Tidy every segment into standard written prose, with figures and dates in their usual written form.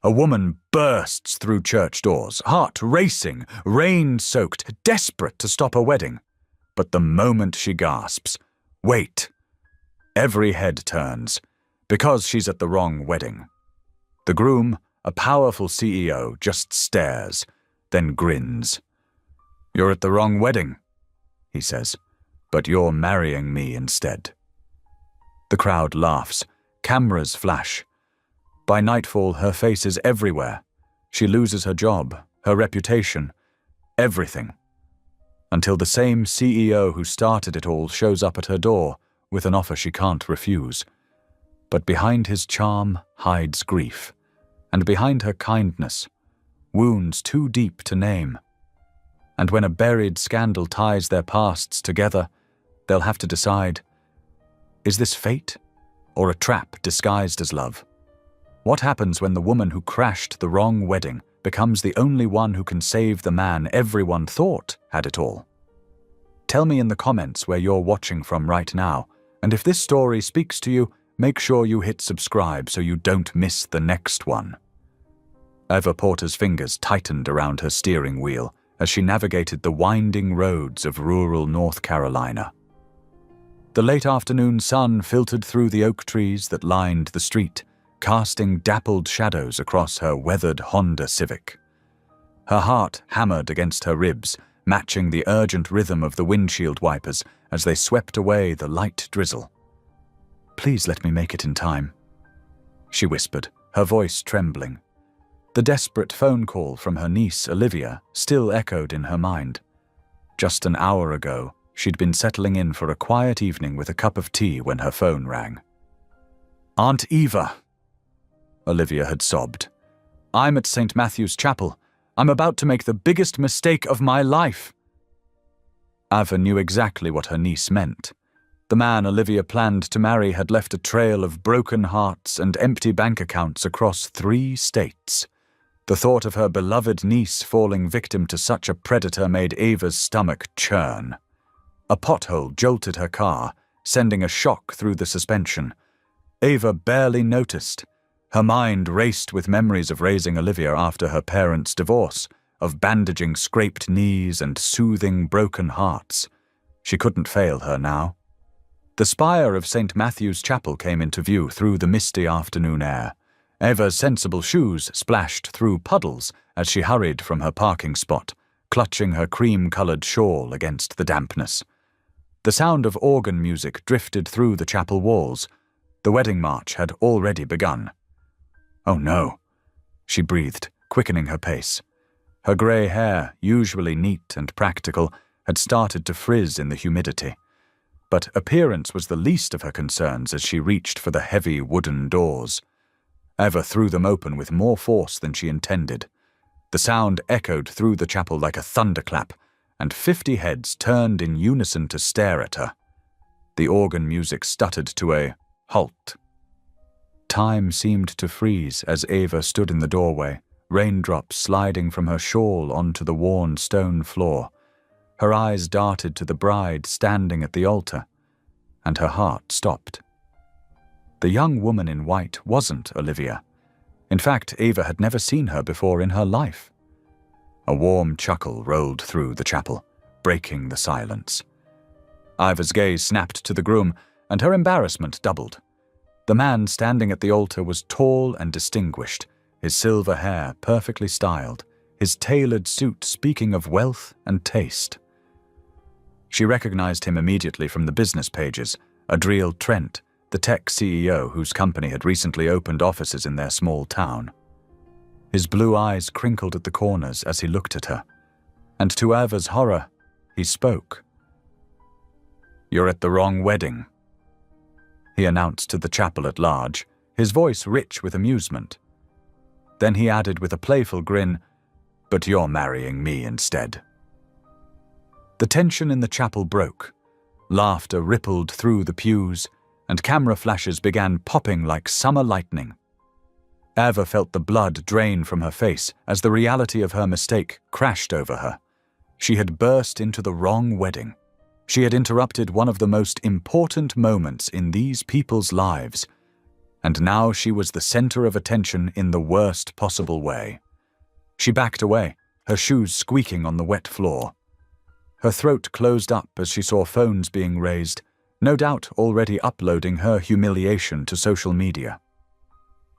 A woman bursts through church doors, heart racing, rain-soaked, desperate to stop a wedding. But the moment she gasps, "Wait!" every head turns, because she's at the wrong wedding. The groom, a powerful CEO, just stares, then grins. "You're at the wrong wedding," he says, "but you're marrying me instead." The crowd laughs, cameras flash. By nightfall, her face is everywhere. She loses her job, her reputation, everything. Until the same CEO who started it all shows up at her door with an offer she can't refuse. But behind his charm hides grief, and behind her kindness, wounds too deep to name. And when a buried scandal ties their pasts together, they'll have to decide, is this fate or a trap disguised as love? What happens when the woman who crashed the wrong wedding becomes the only one who can save the man everyone thought had it all? Tell me in the comments where you're watching from right now, and if this story speaks to you, make sure you hit subscribe so you don't miss the next one. Eva Porter's fingers tightened around her steering wheel as she navigated the winding roads of rural North Carolina. The late afternoon sun filtered through the oak trees that lined the street, casting dappled shadows across her weathered Honda Civic. Her heart hammered against her ribs, matching the urgent rhythm of the windshield wipers as they swept away the light drizzle. "Please let me make it in time," she whispered, her voice trembling. The desperate phone call from her niece, Olivia, still echoed in her mind. Just an hour ago, she'd been settling in for a quiet evening with a cup of tea when her phone rang. "Aunt Eva," Olivia had sobbed, "I'm at St. Matthew's Chapel. I'm about to make the biggest mistake of my life." Ava knew exactly what her niece meant. The man Olivia planned to marry had left a trail of broken hearts and empty bank accounts across 3 states. The thought of her beloved niece falling victim to such a predator made Ava's stomach churn. A pothole jolted her car, sending a shock through the suspension. Ava barely noticed. Her mind raced with memories of raising Olivia after her parents' divorce, of bandaging scraped knees and soothing broken hearts. She couldn't fail her now. The spire of St. Matthew's Chapel came into view through the misty afternoon air. Eva's sensible shoes splashed through puddles as she hurried from her parking spot, clutching her cream-colored shawl against the dampness. The sound of organ music drifted through the chapel walls. The wedding march had already begun. "Oh no," she breathed, quickening her pace. Her grey hair, usually neat and practical, had started to frizz in the humidity. But appearance was the least of her concerns as she reached for the heavy wooden doors. Eva threw them open with more force than she intended. The sound echoed through the chapel like a thunderclap, and 50 heads turned in unison to stare at her. The organ music stuttered to a halt. Time seemed to freeze as Eva stood in the doorway, raindrops sliding from her shawl onto the worn stone floor. Her eyes darted to the bride standing at the altar, and her heart stopped. The young woman in white wasn't Olivia. In fact, Eva had never seen her before in her life. A warm chuckle rolled through the chapel, breaking the silence. Eva's gaze snapped to the groom, and her embarrassment doubled. The man standing at the altar was tall and distinguished, his silver hair perfectly styled, his tailored suit speaking of wealth and taste. She recognized him immediately from the business pages, Adriel Trent, the tech CEO whose company had recently opened offices in their small town. His blue eyes crinkled at the corners as he looked at her, and to Eva's horror, he spoke. "You're at the wrong wedding," he announced to the chapel at large, his voice rich with amusement. Then he added with a playful grin, "But you're marrying me instead." The tension in the chapel broke. Laughter rippled through the pews, and camera flashes began popping like summer lightning. Eva felt the blood drain from her face as the reality of her mistake crashed over her. She had burst into the wrong wedding. She had interrupted one of the most important moments in these people's lives. and now she was the center of attention in the worst possible way. She backed away, her shoes squeaking on the wet floor. Her throat closed up as she saw phones being raised, no doubt already uploading her humiliation to social media.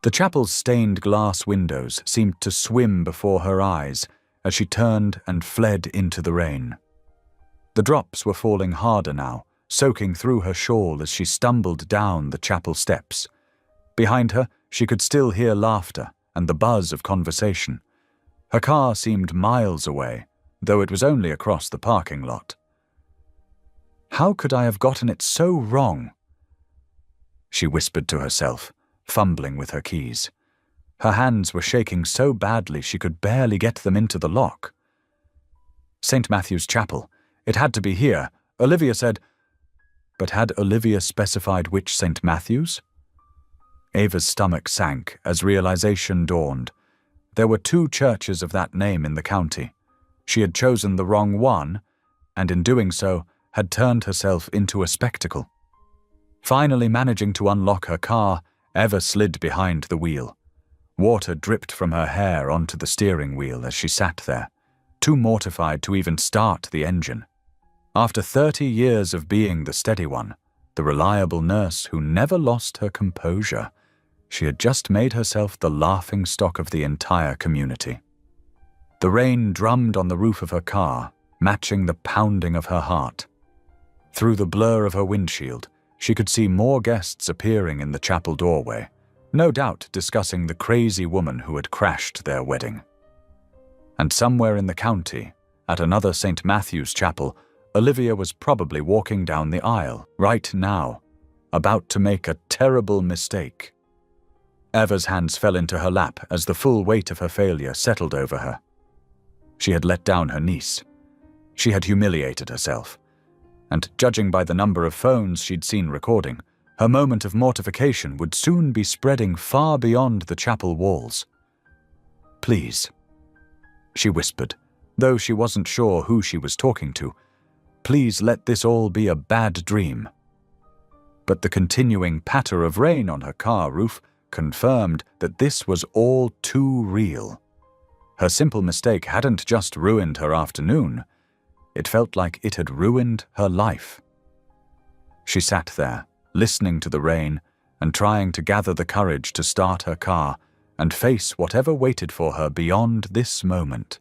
The chapel's stained glass windows seemed to swim before her eyes as she turned and fled into the rain. The drops were falling harder now, soaking through her shawl as she stumbled down the chapel steps. Behind her, she could still hear laughter and the buzz of conversation. Her car seemed miles away, though it was only across the parking lot. How could I have gotten it so wrong? She whispered to herself, fumbling with her keys. Her hands were shaking so badly she could barely get them into the lock. St. Matthew's Chapel. It had to be here, Olivia said. But had Olivia specified which St. Matthew's? Ava's stomach sank as realization dawned. There were 2 churches of that name in the county. She had chosen the wrong one, and in doing so, had turned herself into a spectacle. Finally managing to unlock her car, Eva slid behind the wheel. Water dripped from her hair onto the steering wheel as she sat there, too mortified to even start the engine. After 30 years of being the steady one, the reliable nurse who never lost her composure, she had just made herself the laughingstock of the entire community. The rain drummed on the roof of her car, matching the pounding of her heart. Through the blur of her windshield, she could see more guests appearing in the chapel doorway, no doubt discussing the crazy woman who had crashed their wedding. And somewhere in the county, at another St. Matthew's Chapel, Olivia was probably walking down the aisle, right now, about to make a terrible mistake. Eva's hands fell into her lap as the full weight of her failure settled over her. She had let down her niece. She had humiliated herself. And judging by the number of phones she'd seen recording, her moment of mortification would soon be spreading far beyond the chapel walls. "Please," she whispered, though she wasn't sure who she was talking to. "Please let this all be a bad dream." But the continuing patter of rain on her car roof confirmed that this was all too real. Her simple mistake hadn't just ruined her afternoon. It felt like it had ruined her life. She sat there, listening to the rain and trying to gather the courage to start her car and face whatever waited for her beyond this moment.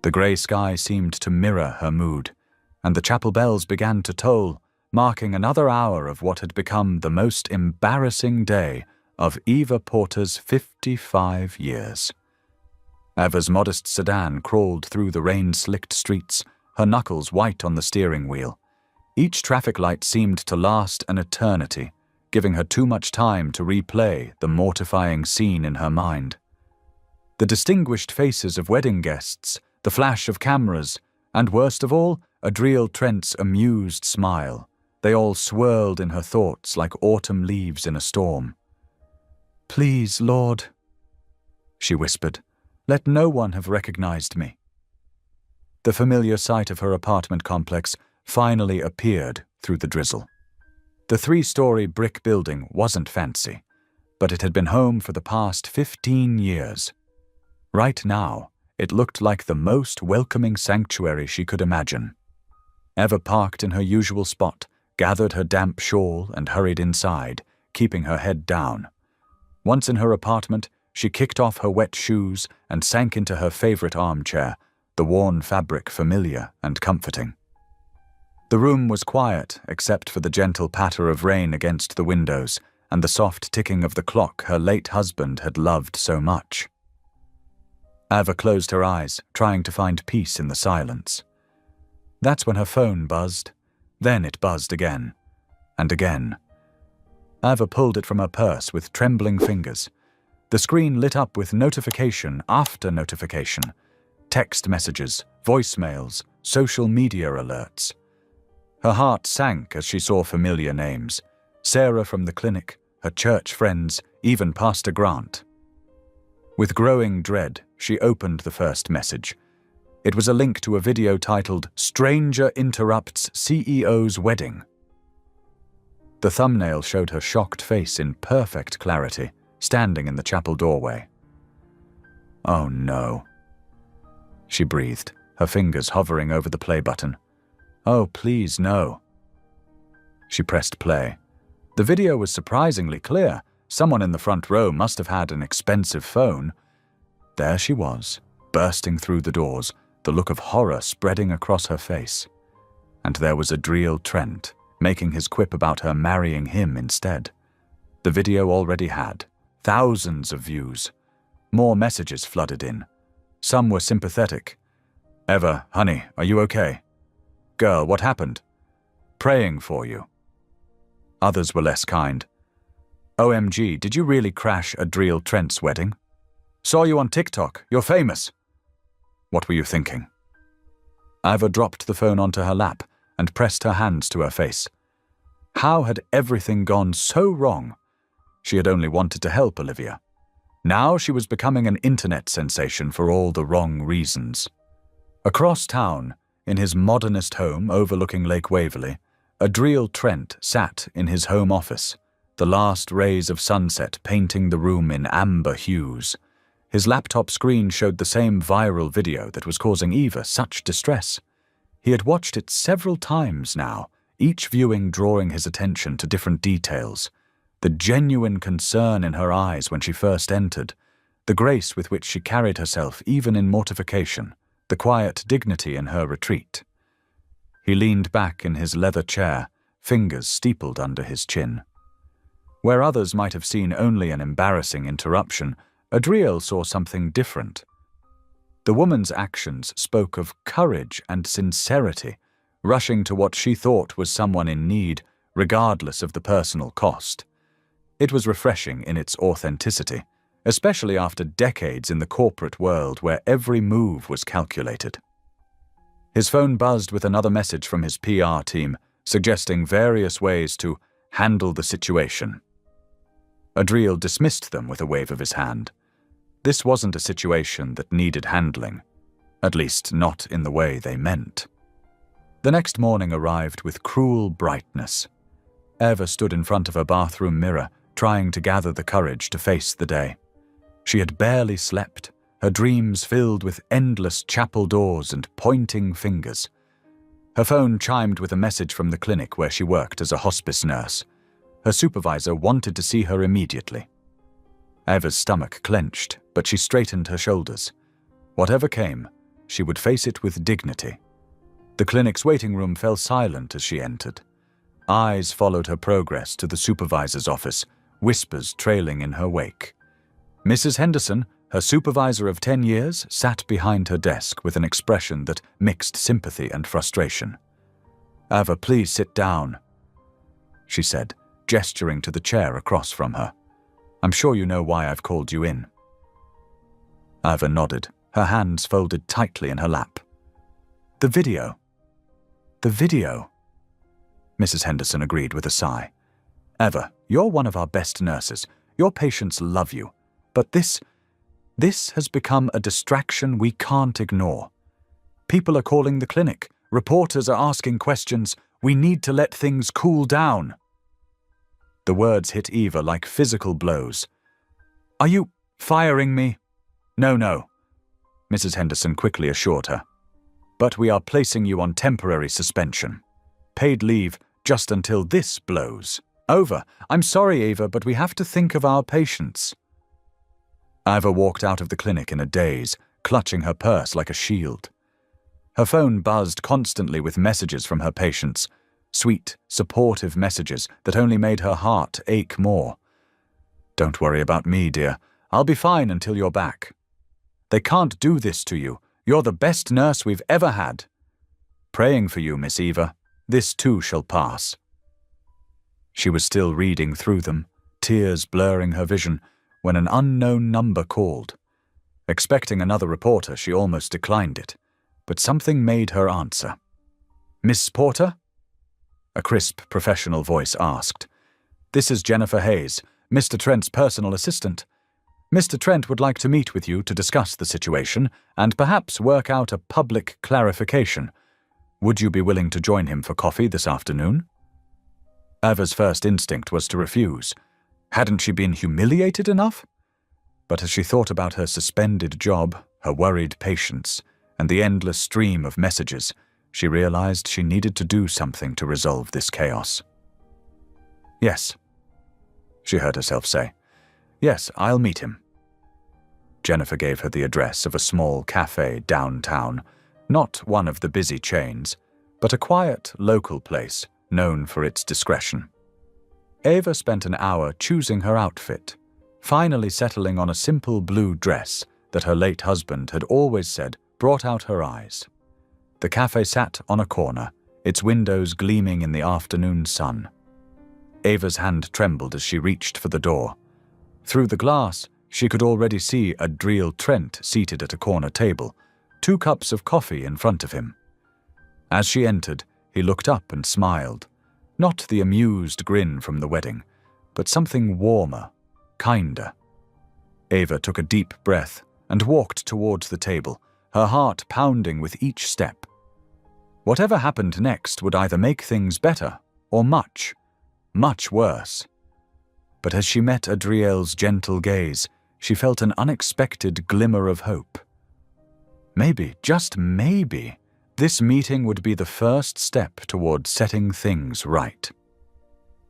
The grey sky seemed to mirror her mood, and the chapel bells began to toll, marking another hour of what had become the most embarrassing day of Eva Porter's 55 years. Eva's modest sedan crawled through the rain-slicked streets, her knuckles white on the steering wheel. Each traffic light seemed to last an eternity, giving her too much time to replay the mortifying scene in her mind. The distinguished faces of wedding guests, the flash of cameras, and worst of all, Adriel Trent's amused smile. They all swirled in her thoughts like autumn leaves in a storm. "Please, Lord," she whispered, "let no one have recognized me." The familiar sight of her apartment complex finally appeared through the drizzle. The 3-story brick building wasn't fancy, but it had been home for the past 15 years. Right now, it looked like the most welcoming sanctuary she could imagine. Eva parked in her usual spot, gathered her damp shawl and hurried inside, keeping her head down. Once in her apartment, she kicked off her wet shoes and sank into her favorite armchair, the worn fabric familiar and comforting. The room was quiet except for the gentle patter of rain against the windows and the soft ticking of the clock her late husband had loved so much. Eva closed her eyes, trying to find peace in the silence. That's when her phone buzzed. Then it buzzed again. And again. Eva pulled it from her purse with trembling fingers. The screen lit up with notification after notification. Text messages, voicemails, social media alerts. Her heart sank as she saw familiar names. Sarah from the clinic, her church friends, even Pastor Grant. With growing dread, she opened the first message. It was a link to a video titled "Stranger Interrupts CEO's Wedding." The thumbnail showed her shocked face in perfect clarity, standing in the chapel doorway. "Oh no," she breathed, her fingers hovering over the play button. "Oh, please, no." She pressed play. The video was surprisingly clear. Someone in the front row must have had an expensive phone. There she was, bursting through the doors, the look of horror spreading across her face. And there was Adriel Trent, making his quip about her marrying him instead. The video already had thousands of views. More messages flooded in. Some were sympathetic. "Eva, honey, are you okay? Girl, what happened? Praying for you." Others were less kind. "OMG, did you really crash Adriel Trent's wedding? Saw you on TikTok, you're famous." What were you thinking? Eva dropped the phone onto her lap and pressed her hands to her face. How had everything gone so wrong? She had only wanted to help Olivia. Now she was becoming an internet sensation for all the wrong reasons. Across town, in his modernist home overlooking Lake Waverley, Adriel Trent sat in his home office, the last rays of sunset painting the room in amber hues. His laptop screen showed the same viral video that was causing Eva such distress. He had watched it several times now, each viewing drawing his attention to different details. The genuine concern in her eyes when she first entered, the grace with which she carried herself even in mortification, the quiet dignity in her retreat. He leaned back in his leather chair, fingers steepled under his chin. Where others might have seen only an embarrassing interruption, Adriel saw something different. The woman's actions spoke of courage and sincerity, rushing to what she thought was someone in need, regardless of the personal cost. It was refreshing in its authenticity, especially after decades in the corporate world where every move was calculated. His phone buzzed with another message from his PR team, suggesting various ways to handle the situation. Adriel dismissed them with a wave of his hand. This wasn't a situation that needed handling, at least not in the way they meant. The next morning arrived with cruel brightness. Eva stood in front of her bathroom mirror, trying to gather the courage to face the day. She had barely slept, her dreams filled with endless chapel doors and pointing fingers. Her phone chimed with a message from the clinic where she worked as a hospice nurse. Her supervisor wanted to see her immediately. Eva's stomach clenched, but she straightened her shoulders. Whatever came, she would face it with dignity. The clinic's waiting room fell silent as she entered. Eyes followed her progress to the supervisor's office, whispers trailing in her wake. Mrs. Henderson, her supervisor of 10 years, sat behind her desk with an expression that mixed sympathy and frustration. "Eva, please sit down," she said, gesturing to the chair across from her. "I'm sure you know why I've called you in." Eva nodded, her hands folded tightly in her lap. "The video." "The video," Mrs. Henderson agreed with a sigh. "Eva, you're one of our best nurses. Your patients love you. But this has become a distraction we can't ignore. People are calling the clinic. Reporters are asking questions. We need to let things cool down." The words hit Eva like physical blows. "Are you firing me?" No, Mrs. Henderson quickly assured her. "But we are placing you on temporary suspension. Paid leave just until this blows over. I'm sorry, Eva, but we have to think of our patients." Eva walked out of the clinic in a daze, clutching her purse like a shield. Her phone buzzed constantly with messages from her patients, sweet, supportive messages that only made her heart ache more. "Don't worry about me, dear. I'll be fine until you're back. They can't do this to you. You're the best nurse we've ever had. Praying for you, Miss Eva. This too shall pass." She was still reading through them, tears blurring her vision, when an unknown number called. Expecting another reporter, she almost declined it, but something made her answer. "Miss Porter?" A crisp, professional voice asked. "This is Jennifer Hayes, Mr. Trent's personal assistant. Mr. Trent would like to meet with you to discuss the situation and perhaps work out a public clarification. Would you be willing to join him for coffee this afternoon?" Ava's first instinct was to refuse. Hadn't she been humiliated enough? But as she thought about her suspended job, her worried patients, and the endless stream of messages, she realized she needed to do something to resolve this chaos. "Yes," she heard herself say. "Yes, I'll meet him." Jennifer gave her the address of a small cafe downtown, not one of the busy chains, but a quiet, local place known for its discretion. Ava spent an hour choosing her outfit, finally settling on a simple blue dress that her late husband had always said brought out her eyes. The cafe sat on a corner, its windows gleaming in the afternoon sun. Ava's hand trembled as she reached for the door. Through the glass, she could already see Adriel Trent seated at a corner table, 2 cups of coffee in front of him. As she entered, he looked up and smiled, not the amused grin from the wedding, but something warmer, kinder. Ava took a deep breath and walked towards the table, her heart pounding with each step. Whatever happened next would either make things better or much, much worse. But as she met Adriel's gentle gaze, she felt an unexpected glimmer of hope. Maybe, just maybe, this meeting would be the first step toward setting things right.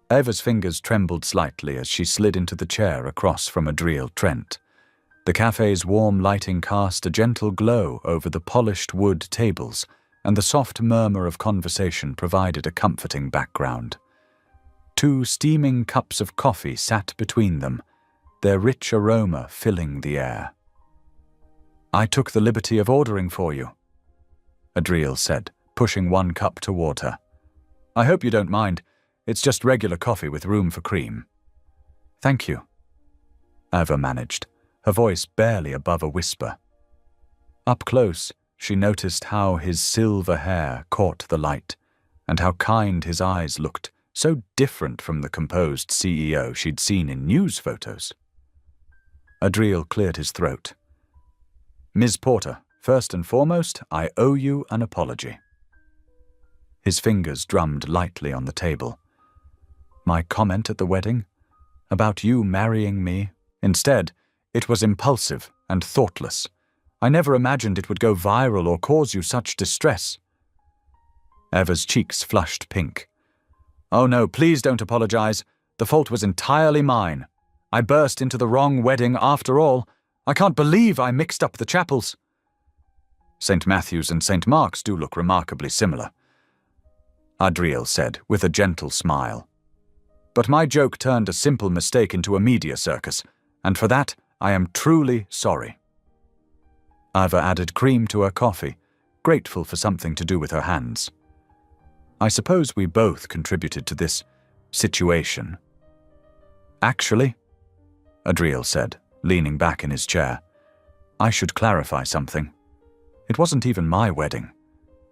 Ava's fingers trembled slightly as she slid into the chair across from Adriel Trent. The cafe's warm lighting cast a gentle glow over the polished wood tables, and the soft murmur of conversation provided a comforting background. 2 steaming cups of coffee sat between them, their rich aroma filling the air. "I took the liberty of ordering for you," Adriel said, pushing 1 cup toward her. "I hope you don't mind. It's just regular coffee with room for cream." "Thank you," Ava managed, her voice barely above a whisper. Up close, she noticed how his silver hair caught the light, and how kind his eyes looked, so different from the composed CEO she'd seen in news photos. Adriel cleared his throat. "Ms. Porter, first and foremost, I owe you an apology." His fingers drummed lightly on the table. "My comment at the wedding? About you marrying me? Instead, it was impulsive and thoughtless. I never imagined it would go viral or cause you such distress." Ava's cheeks flushed pink. "Oh no, please don't apologize. The fault was entirely mine. I burst into the wrong wedding after all. I can't believe I mixed up the chapels." "St. Matthew's and St. Mark's do look remarkably similar," Adriel said with a gentle smile. "But my joke turned a simple mistake into a media circus, and for that I am truly sorry." Ava added cream to her coffee, grateful for something to do with her hands. "I suppose we both contributed to this situation." "Actually," Adriel said, leaning back in his chair, "I should clarify something. It wasn't even my wedding.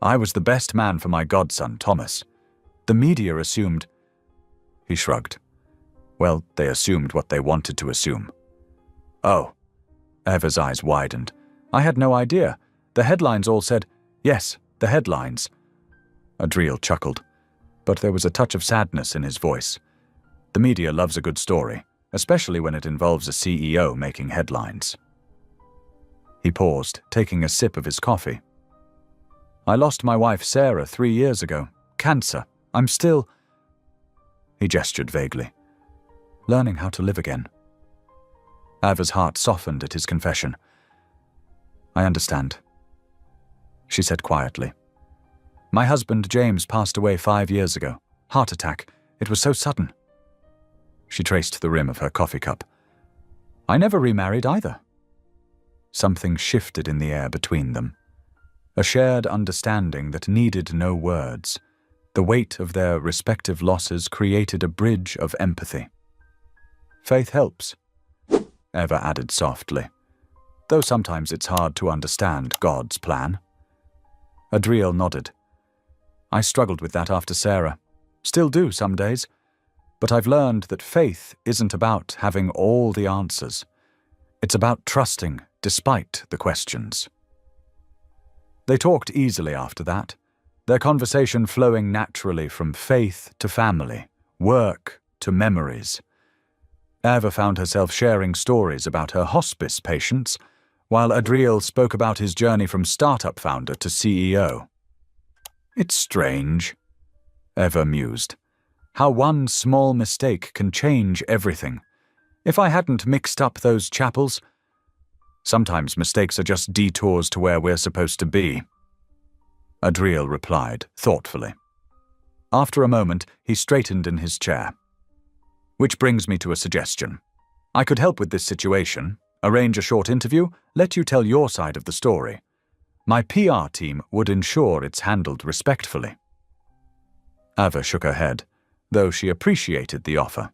I was the best man for my godson, Thomas. The media assumed—" He shrugged. "Well, they assumed what they wanted to assume." "Oh." Ava's eyes widened. "I had no idea. The headlines all said—" "Yes, the headlines." Adriel chuckled, but there was a touch of sadness in his voice. The media loves a good story, especially when it involves a CEO making headlines. He paused, taking a sip of his coffee. "I lost my wife Sarah 3 years ago. Cancer. I'm still—" He gestured vaguely. "Learning how to live again." Ava's heart softened at his confession. "I understand," she said quietly. "My husband James passed away 5 years ago. Heart attack. It was so sudden." She traced the rim of her coffee cup. "I never remarried either." Something shifted in the air between them. A shared understanding that needed no words. The weight of their respective losses created a bridge of empathy. "Faith helps," Eva added softly, "though sometimes it's hard to understand God's plan." Adriel nodded. "I struggled with that after Sarah. Still do some days. But I've learned that faith isn't about having all the answers. It's about trusting despite the questions." They talked easily after that, their conversation flowing naturally from faith to family, work to memories. Eva found herself sharing stories about her hospice patients, while Adriel spoke about his journey from startup founder to CEO. It's strange, Eva mused, how one small mistake can change everything. If I hadn't mixed up those chapels, sometimes mistakes are just detours to where we're supposed to be. Adriel replied thoughtfully. After a moment, he straightened in his chair. Which brings me to a suggestion. I could help with this situation, arrange a short interview, let you tell your side of the story. My PR team would ensure it's handled respectfully. Ava shook her head, though she appreciated the offer.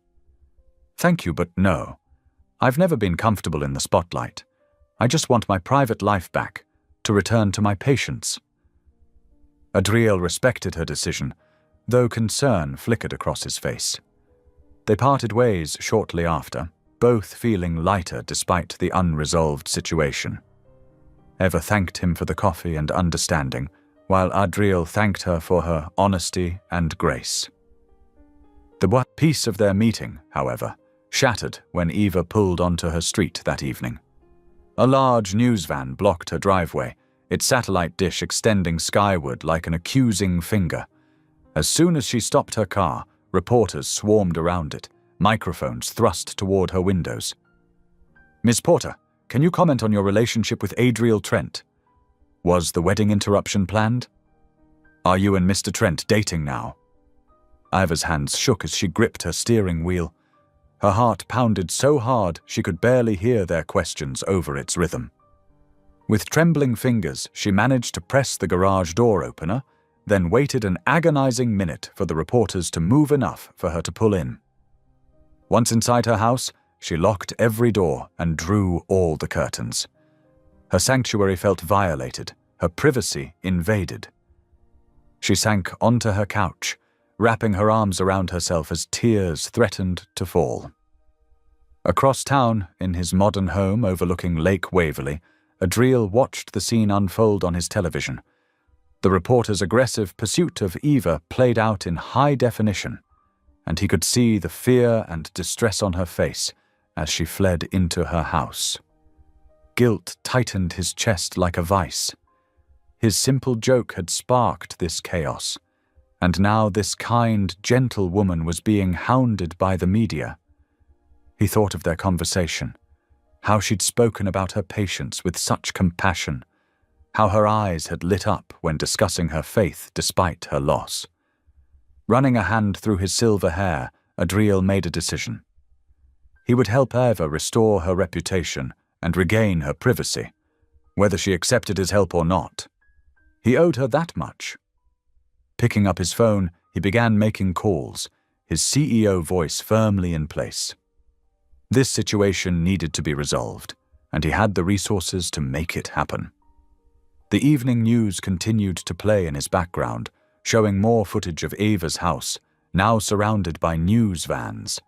Thank you, but no. I've never been comfortable in the spotlight. I just want my private life back, to return to my patients. Adriel respected her decision, though concern flickered across his face. They parted ways shortly after, both feeling lighter despite the unresolved situation. Eva thanked him for the coffee and understanding, while Adriel thanked her for her honesty and grace. The peace of their meeting, however, shattered when Eva pulled onto her street that evening. A large news van blocked her driveway, its satellite dish extending skyward like an accusing finger. As soon as she stopped her car, reporters swarmed around it, microphones thrust toward her windows. Miss Porter, can you comment on your relationship with Adriel Trent? Was the wedding interruption planned? Are you and Mr. Trent dating now? Iva's hands shook as she gripped her steering wheel. Her heart pounded so hard she could barely hear their questions over its rhythm. With trembling fingers, she managed to press the garage door opener, then waited an agonizing minute for the reporters to move enough for her to pull in. Once inside her house, she locked every door and drew all the curtains. Her sanctuary felt violated, her privacy invaded. She sank onto her couch, wrapping her arms around herself as tears threatened to fall. Across town, in his modern home overlooking Lake Waverley, Adriel watched the scene unfold on his television. The reporter's aggressive pursuit of Eva played out in high definition, and he could see the fear and distress on her face as she fled into her house. Guilt tightened his chest like a vice. His simple joke had sparked this chaos, and now this kind, gentle woman was being hounded by the media. He thought of their conversation, how she'd spoken about her patients with such compassion, how her eyes had lit up when discussing her faith despite her loss. Running a hand through his silver hair, Adriel made a decision. He would help Eva restore her reputation and regain her privacy, whether she accepted his help or not. He owed her that much. Picking up his phone, he began making calls, his CEO voice firmly in place. This situation needed to be resolved, and he had the resources to make it happen. The evening news continued to play in his background, showing more footage of Eva's house, now surrounded by news vans.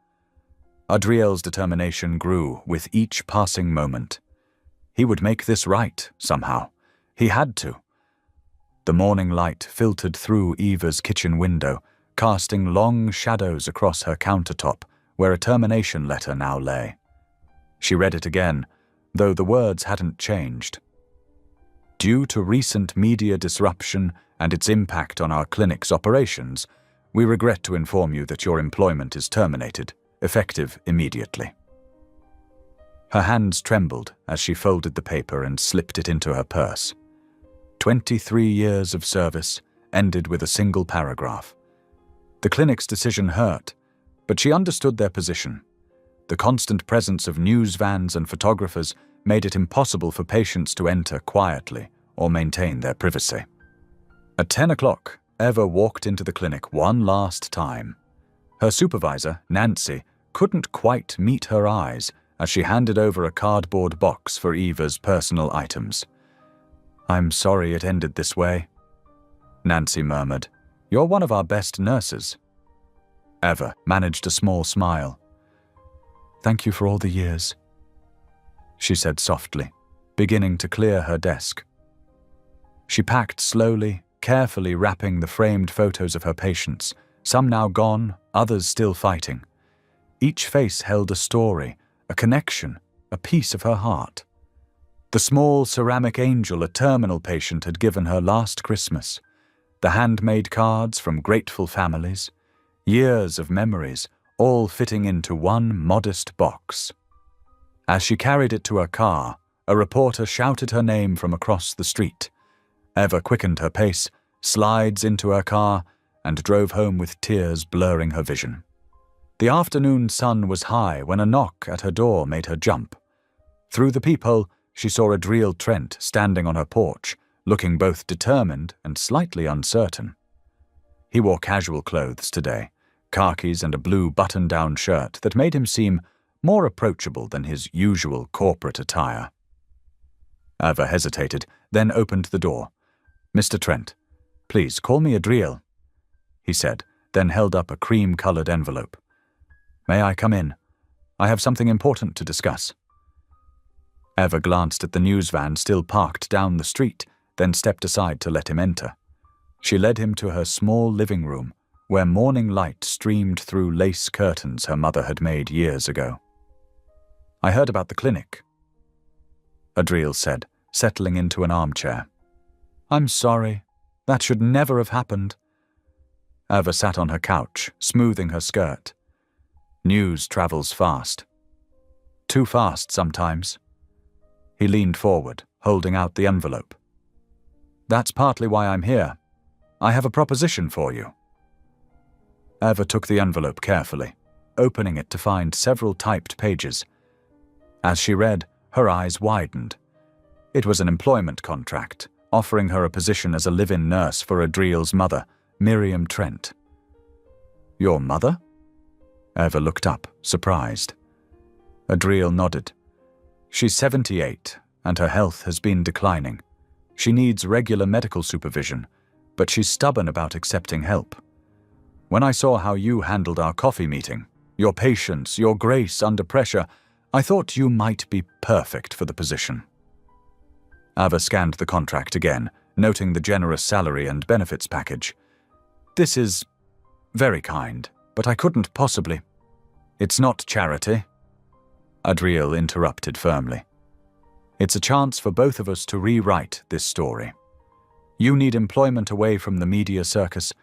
Adriel's determination grew with each passing moment. He would make this right, somehow. He had to. The morning light filtered through Eva's kitchen window, casting long shadows across her countertop, where a termination letter now lay. She read it again, though the words hadn't changed. Due to recent media disruption and its impact on our clinic's operations, we regret to inform you that your employment is terminated, effective immediately. Her hands trembled as she folded the paper and slipped it into her purse. 23 years of service ended with a single paragraph. The clinic's decision hurt, but she understood their position. The constant presence of news vans and photographers made it impossible for patients to enter quietly or maintain their privacy. At 10 o'clock, Eva walked into the clinic one last time. Her supervisor, Nancy, couldn't quite meet her eyes as she handed over a cardboard box for Eva's personal items. "I'm sorry it ended this way," Nancy murmured. "You're one of our best nurses." Eva managed a small smile. "Thank you for all the years," she said softly, beginning to clear her desk. She packed slowly, carefully wrapping the framed photos of her patients, some now gone, others still fighting. Each face held a story, a connection, a piece of her heart. The small ceramic angel a terminal patient had given her last Christmas, the handmade cards from grateful families, years of memories, all fitting into one modest box. As she carried it to her car, a reporter shouted her name from across the street. Eva quickened her pace, slides into her car, and drove home with tears blurring her vision. The afternoon sun was high when a knock at her door made her jump. Through the peephole, she saw Adriel Trent standing on her porch, looking both determined and slightly uncertain. He wore casual clothes today, khakis and a blue button-down shirt that made him seem more approachable than his usual corporate attire. Eva hesitated, then opened the door. "Mr. Trent, please call me Adriel," he said, then held up a cream-colored envelope. "May I come in? I have something important to discuss." Eva glanced at the news van still parked down the street, then stepped aside to let him enter. She led him to her small living room, where morning light streamed through lace curtains her mother had made years ago. "I heard about the clinic," Adriel said, settling into an armchair. "I'm sorry. That should never have happened." Eva sat on her couch, smoothing her skirt. News travels fast. Too fast sometimes. He leaned forward, holding out the envelope. "That's partly why I'm here. I have a proposition for you." Eva took the envelope carefully, opening it to find several typed pages. As she read, her eyes widened. It was an employment contract, offering her a position as a live-in nurse for Adriel's mother, Miriam Trent. "Your mother?" Eva looked up, surprised. Adriel nodded. "She's 78, and her health has been declining. She needs regular medical supervision, but she's stubborn about accepting help. When I saw how you handled our coffee meeting, your patience, your grace under pressure, I thought you might be perfect for the position." Eva scanned the contract again, noting the generous salary and benefits package. "This is very kind, but I couldn't possibly—" "It's not charity," Adriel interrupted firmly. "It's a chance for both of us to rewrite this story. You need employment away from the media circus,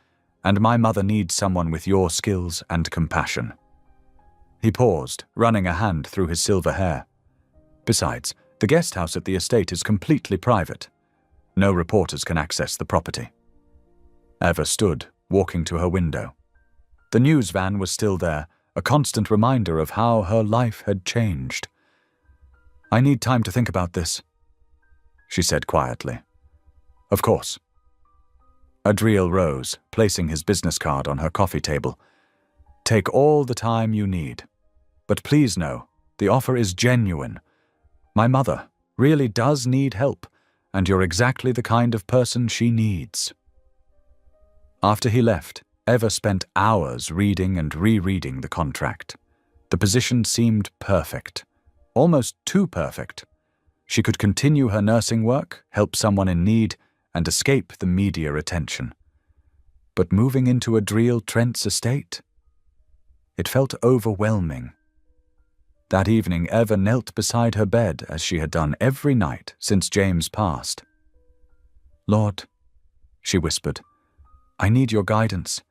and my mother needs someone with your skills and compassion." He paused, running a hand through his silver hair. "Besides, the guest house at the estate is completely private. No reporters can access the property." Eva stood, walking to her window. The news van was still there, a constant reminder of how her life had changed. "I need time to think about this," she said quietly. "Of course." Adriel rose, placing his business card on her coffee table. "Take all the time you need. But please know, the offer is genuine. My mother really does need help, and you're exactly the kind of person she needs." After he left, Eva spent hours reading and rereading the contract. The position seemed perfect, almost too perfect. She could continue her nursing work, help someone in need, and escape the media attention. But moving into Adriel Trent's estate? It felt overwhelming. That evening, Eva knelt beside her bed as she had done every night since James passed. "Lord," she whispered, "I need your guidance.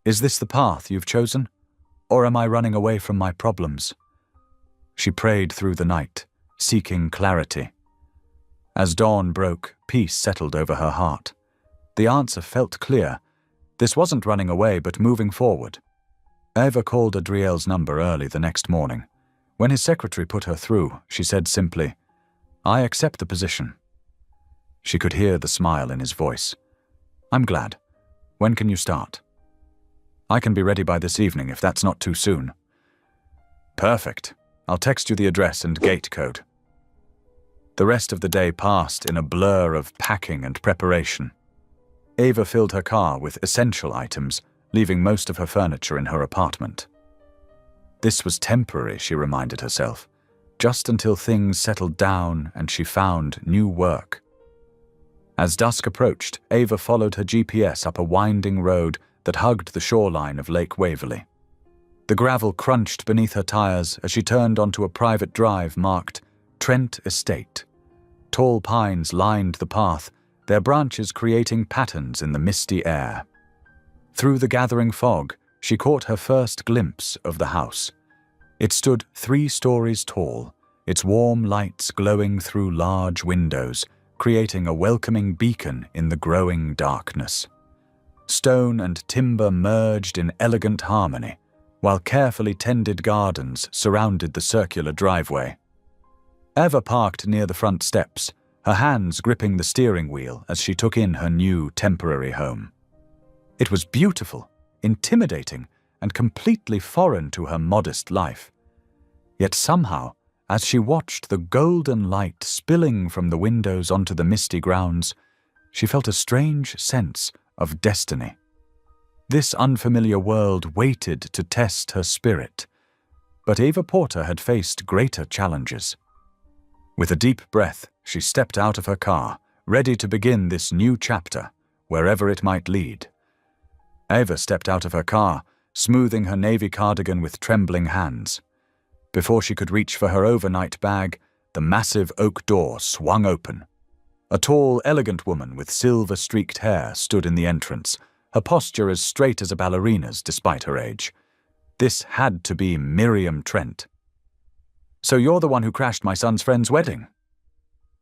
Is this the path you've chosen, or am I running away from my problems?" She prayed through the night, seeking clarity. As dawn broke, peace settled over her heart. The answer felt clear. This wasn't running away, but moving forward. Eva called Adriel's number early the next morning. When his secretary put her through, she said simply, "I accept the position." She could hear the smile in his voice. "I'm glad. When can you start?" "I can be ready by this evening if that's not too soon." "Perfect. I'll text you the address and gate code." The rest of the day passed in a blur of packing and preparation. Eva filled her car with essential items, leaving most of her furniture in her apartment. This was temporary, she reminded herself, just until things settled down and she found new work. As dusk approached, Eva followed her GPS up a winding road that hugged the shoreline of Lake Waverley. The gravel crunched beneath her tires as she turned onto a private drive marked Trent Estate. Tall pines lined the path, their branches creating patterns in the misty air. Through the gathering fog, she caught her first glimpse of the house. It stood 3 stories tall, its warm lights glowing through large windows, creating a welcoming beacon in the growing darkness. Stone and timber merged in elegant harmony, while carefully tended gardens surrounded the circular driveway. Eva parked near the front steps, her hands gripping the steering wheel as she took in her new temporary home. It was beautiful, intimidating, and completely foreign to her modest life. Yet somehow, as she watched the golden light spilling from the windows onto the misty grounds, she felt a strange sense of destiny. This unfamiliar world waited to test her spirit, but Eva Porter had faced greater challenges. With a deep breath, she stepped out of her car, ready to begin this new chapter, wherever it might lead. Eva stepped out of her car, smoothing her navy cardigan with trembling hands. Before she could reach for her overnight bag, the massive oak door swung open. A tall, elegant woman with silver-streaked hair stood in the entrance, her posture as straight as a ballerina's despite her age. This had to be Miriam Trent. "So you're the one who crashed my son's friend's wedding?"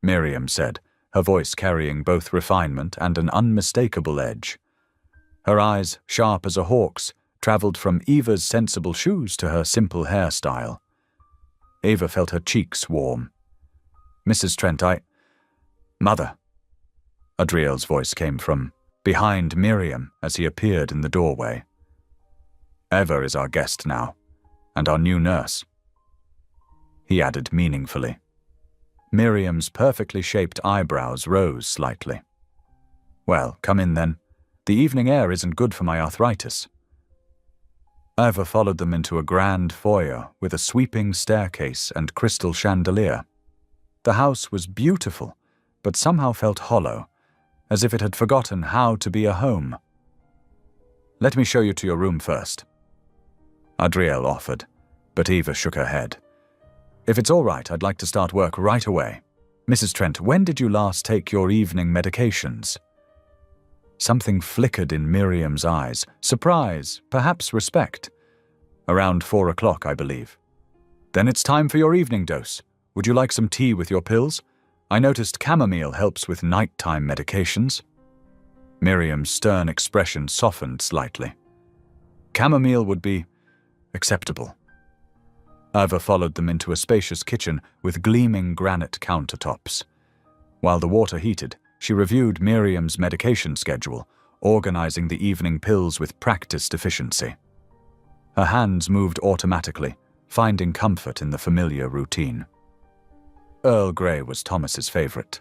Miriam said, her voice carrying both refinement and an unmistakable edge. Her eyes, sharp as a hawk's, travelled from Eva's sensible shoes to her simple hairstyle. Eva felt her cheeks warm. "Mrs. Trent, Mother." Adriel's voice came from behind Miriam as he appeared in the doorway. "Eva is our guest now, and our new nurse," he added meaningfully. Miriam's perfectly shaped eyebrows rose slightly. "Well, come in then. The evening air isn't good for my arthritis." Eva followed them into a grand foyer with a sweeping staircase and crystal chandelier. The house was beautiful, but somehow felt hollow, as if it had forgotten how to be a home. "Let me show you to your room first," Adriel offered, but Eva shook her head. "If it's all right, I'd like to start work right away. Mrs. Trent, when did you last take your evening medications?" Something flickered in Miriam's eyes, surprise, perhaps respect. "Around 4 o'clock, I believe." "Then it's time for your evening dose. Would you like some tea with your pills? I noticed chamomile helps with nighttime medications." Miriam's stern expression softened slightly. "Chamomile would be acceptable." Eva followed them into a spacious kitchen with gleaming granite countertops. While the water heated, she reviewed Miriam's medication schedule, organizing the evening pills with practiced efficiency. Her hands moved automatically, finding comfort in the familiar routine. Earl Grey was Thomas's favorite,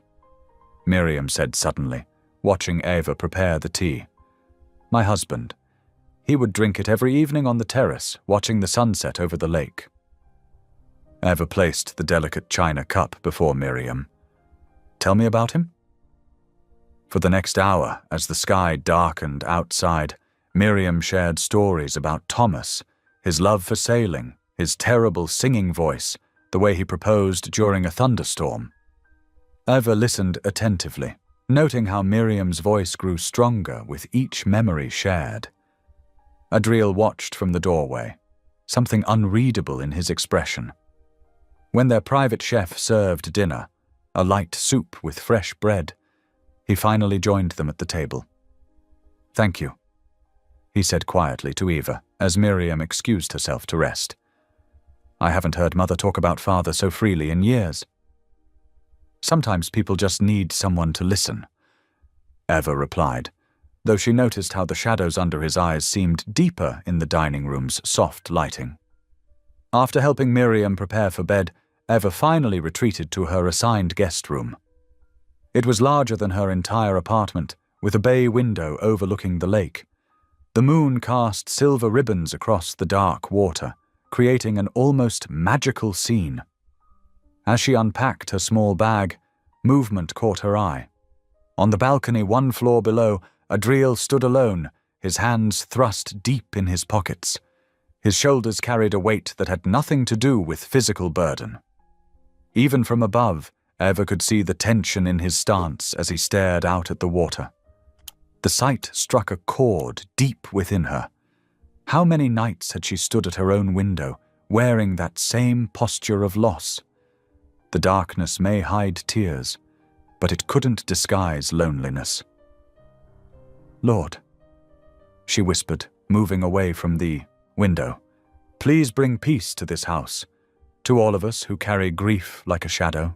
Miriam said suddenly, watching Eva prepare the tea. "My husband. He would drink it every evening on the terrace, watching the sunset over the lake." Eva placed the delicate china cup before Miriam. "Tell me about him?" For the next hour, as the sky darkened outside, Miriam shared stories about Thomas, his love for sailing, his terrible singing voice, the way he proposed during a thunderstorm. Eva listened attentively, noting how Miriam's voice grew stronger with each memory shared. Adriel watched from the doorway, something unreadable in his expression. When their private chef served dinner, a light soup with fresh bread, he finally joined them at the table. "Thank you," he said quietly to Eva as Miriam excused herself to rest. "I haven't heard Mother talk about Father so freely in years." "Sometimes people just need someone to listen," Eva replied, though she noticed how the shadows under his eyes seemed deeper in the dining room's soft lighting. After helping Miriam prepare for bed, Eva finally retreated to her assigned guest room. It was larger than her entire apartment, with a bay window overlooking the lake. The moon cast silver ribbons across the dark water, creating an almost magical scene. As she unpacked her small bag, movement caught her eye. On the balcony 1 floor below, Adriel stood alone, his hands thrust deep in his pockets. His shoulders carried a weight that had nothing to do with physical burden. Even from above, Eva could see the tension in his stance as he stared out at the water. The sight struck a chord deep within her. How many nights had she stood at her own window, wearing that same posture of loss? The darkness may hide tears, but it couldn't disguise loneliness. "Lord," she whispered, moving away from the window, "please bring peace to this house, to all of us who carry grief like a shadow."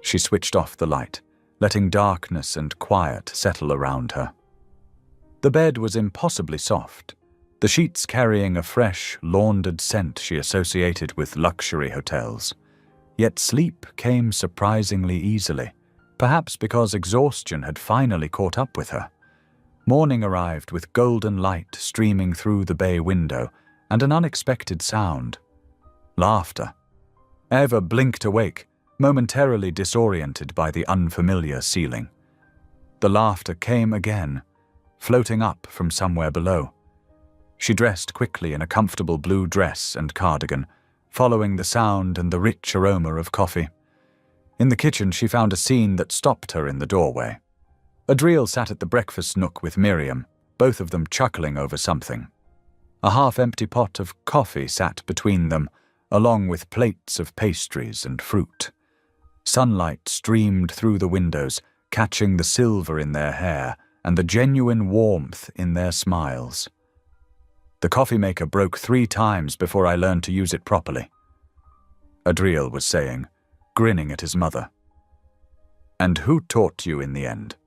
She switched off the light, letting darkness and quiet settle around her. The bed was impossibly soft, the sheets carrying a fresh, laundered scent she associated with luxury hotels. Yet sleep came surprisingly easily, perhaps because exhaustion had finally caught up with her. Morning arrived with golden light streaming through the bay window and an unexpected sound. Laughter. Eva blinked awake, momentarily disoriented by the unfamiliar ceiling. The laughter came again, floating up from somewhere below. She dressed quickly in a comfortable blue dress and cardigan, following the sound and the rich aroma of coffee. In the kitchen, she found a scene that stopped her in the doorway. Adriel sat at the breakfast nook with Miriam, both of them chuckling over something. A half-empty pot of coffee sat between them, along with plates of pastries and fruit. Sunlight streamed through the windows, catching the silver in their hair and the genuine warmth in their smiles. "The coffee maker broke 3 times before I learned to use it properly," Adriel was saying, grinning at his mother. "And who taught you in the end?"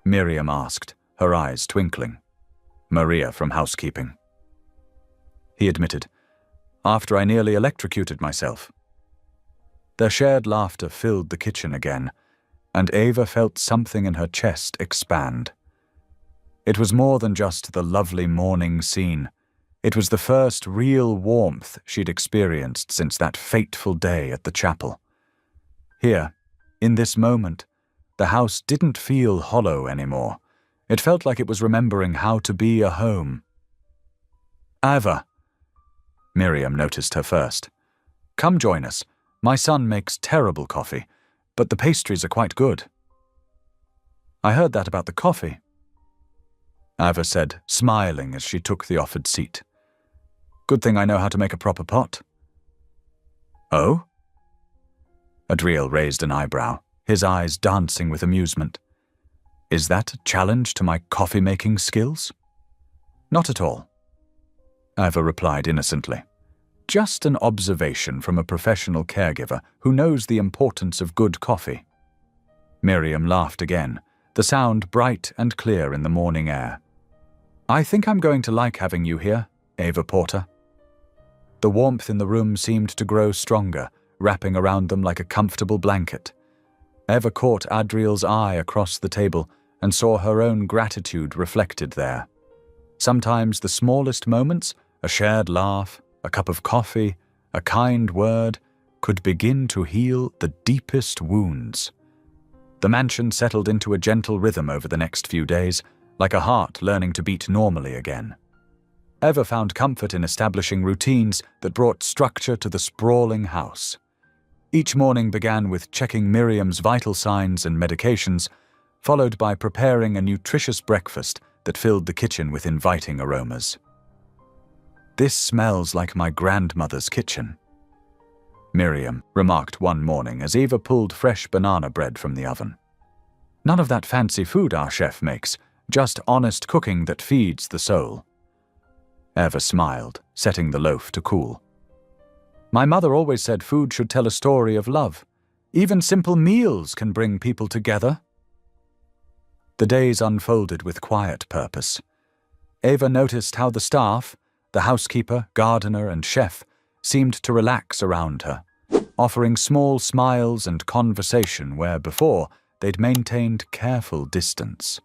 Miriam asked, her eyes twinkling. "Maria from housekeeping." He admitted, "After I nearly electrocuted myself." Their shared laughter filled the kitchen again, and Eva felt something in her chest expand. It was more than just the lovely morning scene. It was the first real warmth she'd experienced since that fateful day at the chapel. Here, in this moment, the house didn't feel hollow anymore. It felt like it was remembering how to be a home. "Ava," Miriam noticed her first. "Come join us. My son makes terrible coffee, but the pastries are quite good." "I heard that about the coffee," Ava said, smiling as she took the offered seat. "Good thing I know how to make a proper pot." "Oh?" Adriel raised an eyebrow, his eyes dancing with amusement. "Is that a challenge to my coffee-making skills?" "Not at all," Ava replied innocently. "Just an observation from a professional caregiver who knows the importance of good coffee." Miriam laughed again, the sound bright and clear in the morning air. "I think I'm going to like having you here, Ava Porter." The warmth in the room seemed to grow stronger, wrapping around them like a comfortable blanket. Eva caught Adriel's eye across the table and saw her own gratitude reflected there. Sometimes the smallest moments, a shared laugh, a cup of coffee, a kind word, could begin to heal the deepest wounds. The mansion settled into a gentle rhythm over the next few days, like a heart learning to beat normally again. Eva found comfort in establishing routines that brought structure to the sprawling house. Each morning began with checking Miriam's vital signs and medications, followed by preparing a nutritious breakfast that filled the kitchen with inviting aromas. "This smells like my grandmother's kitchen," Miriam remarked one morning as Eva pulled fresh banana bread from the oven. "None of that fancy food our chef makes, just honest cooking that feeds the soul." Eva smiled, setting the loaf to cool. "My mother always said food should tell a story of love. Even simple meals can bring people together." The days unfolded with quiet purpose. Eva noticed how the staff, the housekeeper, gardener, and chef, seemed to relax around her, offering small smiles and conversation where before they'd maintained careful distance.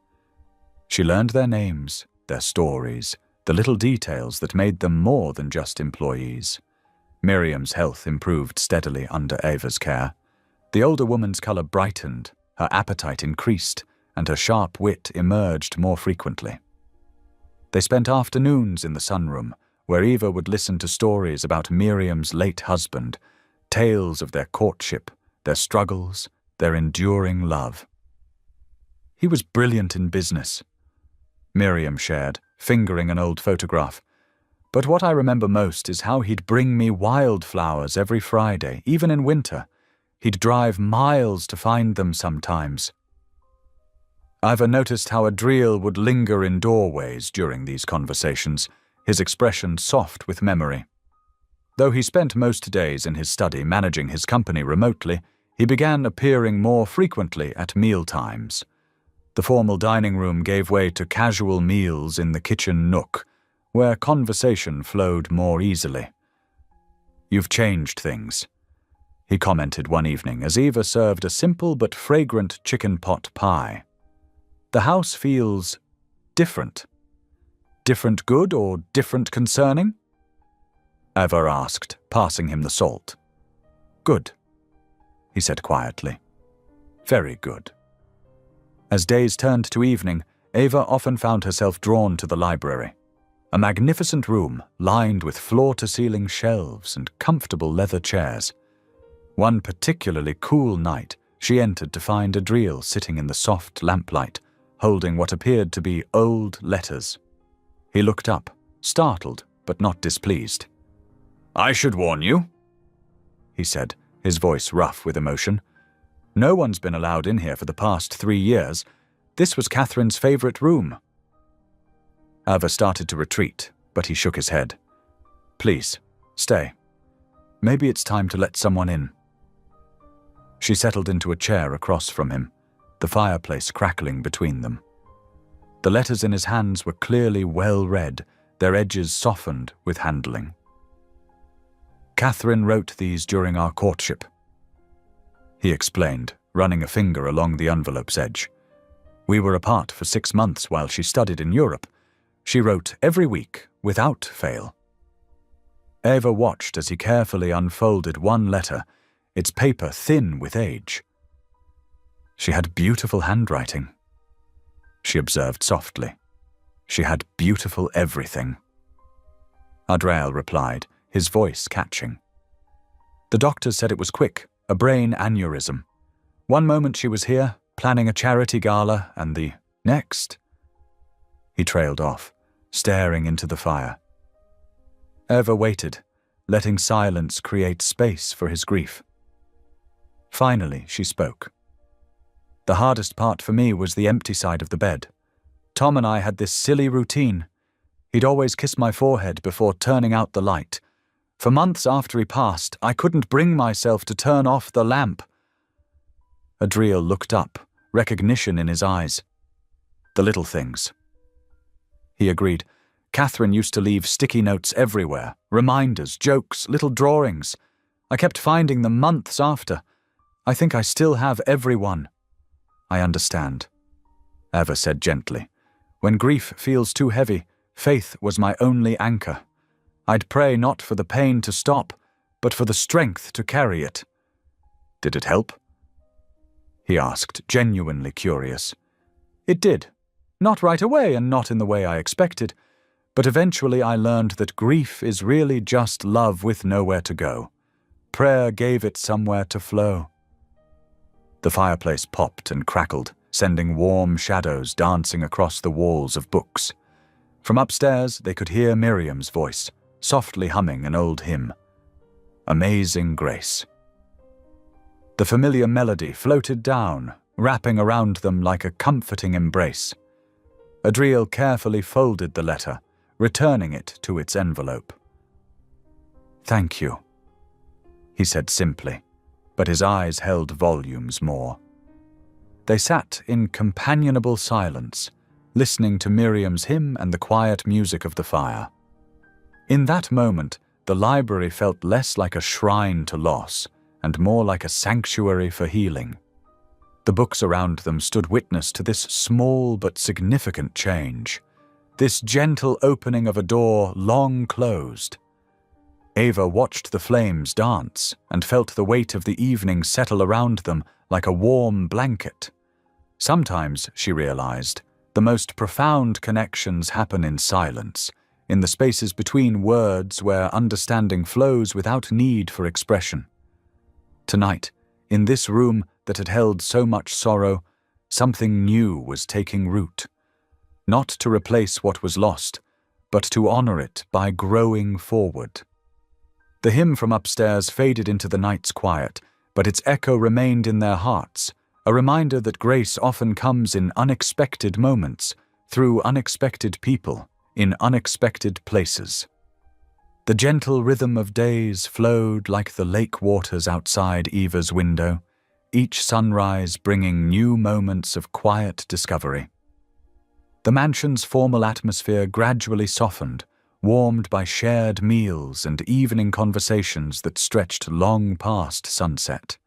She learned their names, their stories, the little details that made them more than just employees. Miriam's health improved steadily under Eva's care. The older woman's color brightened, her appetite increased, and her sharp wit emerged more frequently. They spent afternoons in the sunroom, where Eva would listen to stories about Miriam's late husband, tales of their courtship, their struggles, their enduring love. He was brilliant in business, Miriam shared, fingering an old photograph. But what I remember most is how he'd bring me wildflowers every Friday, even in winter. He'd drive miles to find them sometimes. Ivor noticed how Adriel would linger in doorways during these conversations, his expression soft with memory. Though he spent most days in his study managing his company remotely, he began appearing more frequently at mealtimes. The formal dining room gave way to casual meals in the kitchen nook, where conversation flowed more easily. "You've changed things," he commented one evening as Eva served a simple but fragrant chicken pot pie. "The house feels different. Different good or different concerning?" Eva asked, passing him the salt. "Good," he said quietly. "Very good." As days turned to evening, Eva often found herself drawn to the library. A magnificent room lined with floor-to-ceiling shelves and comfortable leather chairs. One particularly cool night, she entered to find Adriel sitting in the soft lamplight, holding what appeared to be old letters. He looked up, startled but not displeased. "I should warn you," he said, his voice rough with emotion. "No one's been allowed in here for the past 3 years. This was Catherine's favorite room." Ava started to retreat, but he shook his head. "Please, stay. Maybe it's time to let someone in." She settled into a chair across from him, the fireplace crackling between them. The letters in his hands were clearly well read, their edges softened with handling. "Catherine wrote these during our courtship," he explained, running a finger along the envelope's edge. "We were apart for 6 months while she studied in Europe. She wrote every week, without fail." Eva watched as he carefully unfolded one letter, its paper thin with age. "She had beautiful handwriting," she observed softly. "She had beautiful everything." Adriel replied, his voice catching. "The doctors said it was quick, a brain aneurysm. One moment she was here, planning a charity gala, and the next—" He trailed off, staring into the fire. Eva waited, letting silence create space for his grief. Finally, she spoke. "The hardest part for me was the empty side of the bed. Tom and I had this silly routine. He'd always kiss my forehead before turning out the light. For months after he passed, I couldn't bring myself to turn off the lamp." Adriel looked up, recognition in his eyes. "The little things." He agreed. "Catherine used to leave sticky notes everywhere, reminders, jokes, little drawings. I kept finding them months after. I think I still have every one." "I understand," Eva said gently. "When grief feels too heavy, faith was my only anchor. I'd pray not for the pain to stop, but for the strength to carry it." "Did it help?" he asked, genuinely curious. "It did. Not right away and not in the way I expected, but eventually I learned that grief is really just love with nowhere to go. Prayer gave it somewhere to flow." The fireplace popped and crackled, sending warm shadows dancing across the walls of books. From upstairs they could hear Miriam's voice, softly humming an old hymn. "Amazing Grace." The familiar melody floated down, wrapping around them like a comforting embrace. Adriel carefully folded the letter, returning it to its envelope. "Thank you," he said simply, but his eyes held volumes more. They sat in companionable silence, listening to Miriam's hymn and the quiet music of the fire. In that moment, the library felt less like a shrine to loss and more like a sanctuary for healing. The books around them stood witness to this small but significant change, this gentle opening of a door long closed. Eva watched the flames dance and felt the weight of the evening settle around them like a warm blanket. Sometimes, she realized, The most profound connections happen in silence, in the spaces between words where understanding flows without need for expression. Tonight, in this room that had held so much sorrow, something new was taking root. Not to replace what was lost, but to honor it by growing forward. The hymn from upstairs faded into the night's quiet, but its echo remained in their hearts, a reminder that grace often comes in unexpected moments, through unexpected people, in unexpected places. The gentle rhythm of days flowed like the lake waters outside Eva's window, each sunrise bringing new moments of quiet discovery. The mansion's formal atmosphere gradually softened, warmed by shared meals and evening conversations that stretched long past sunset.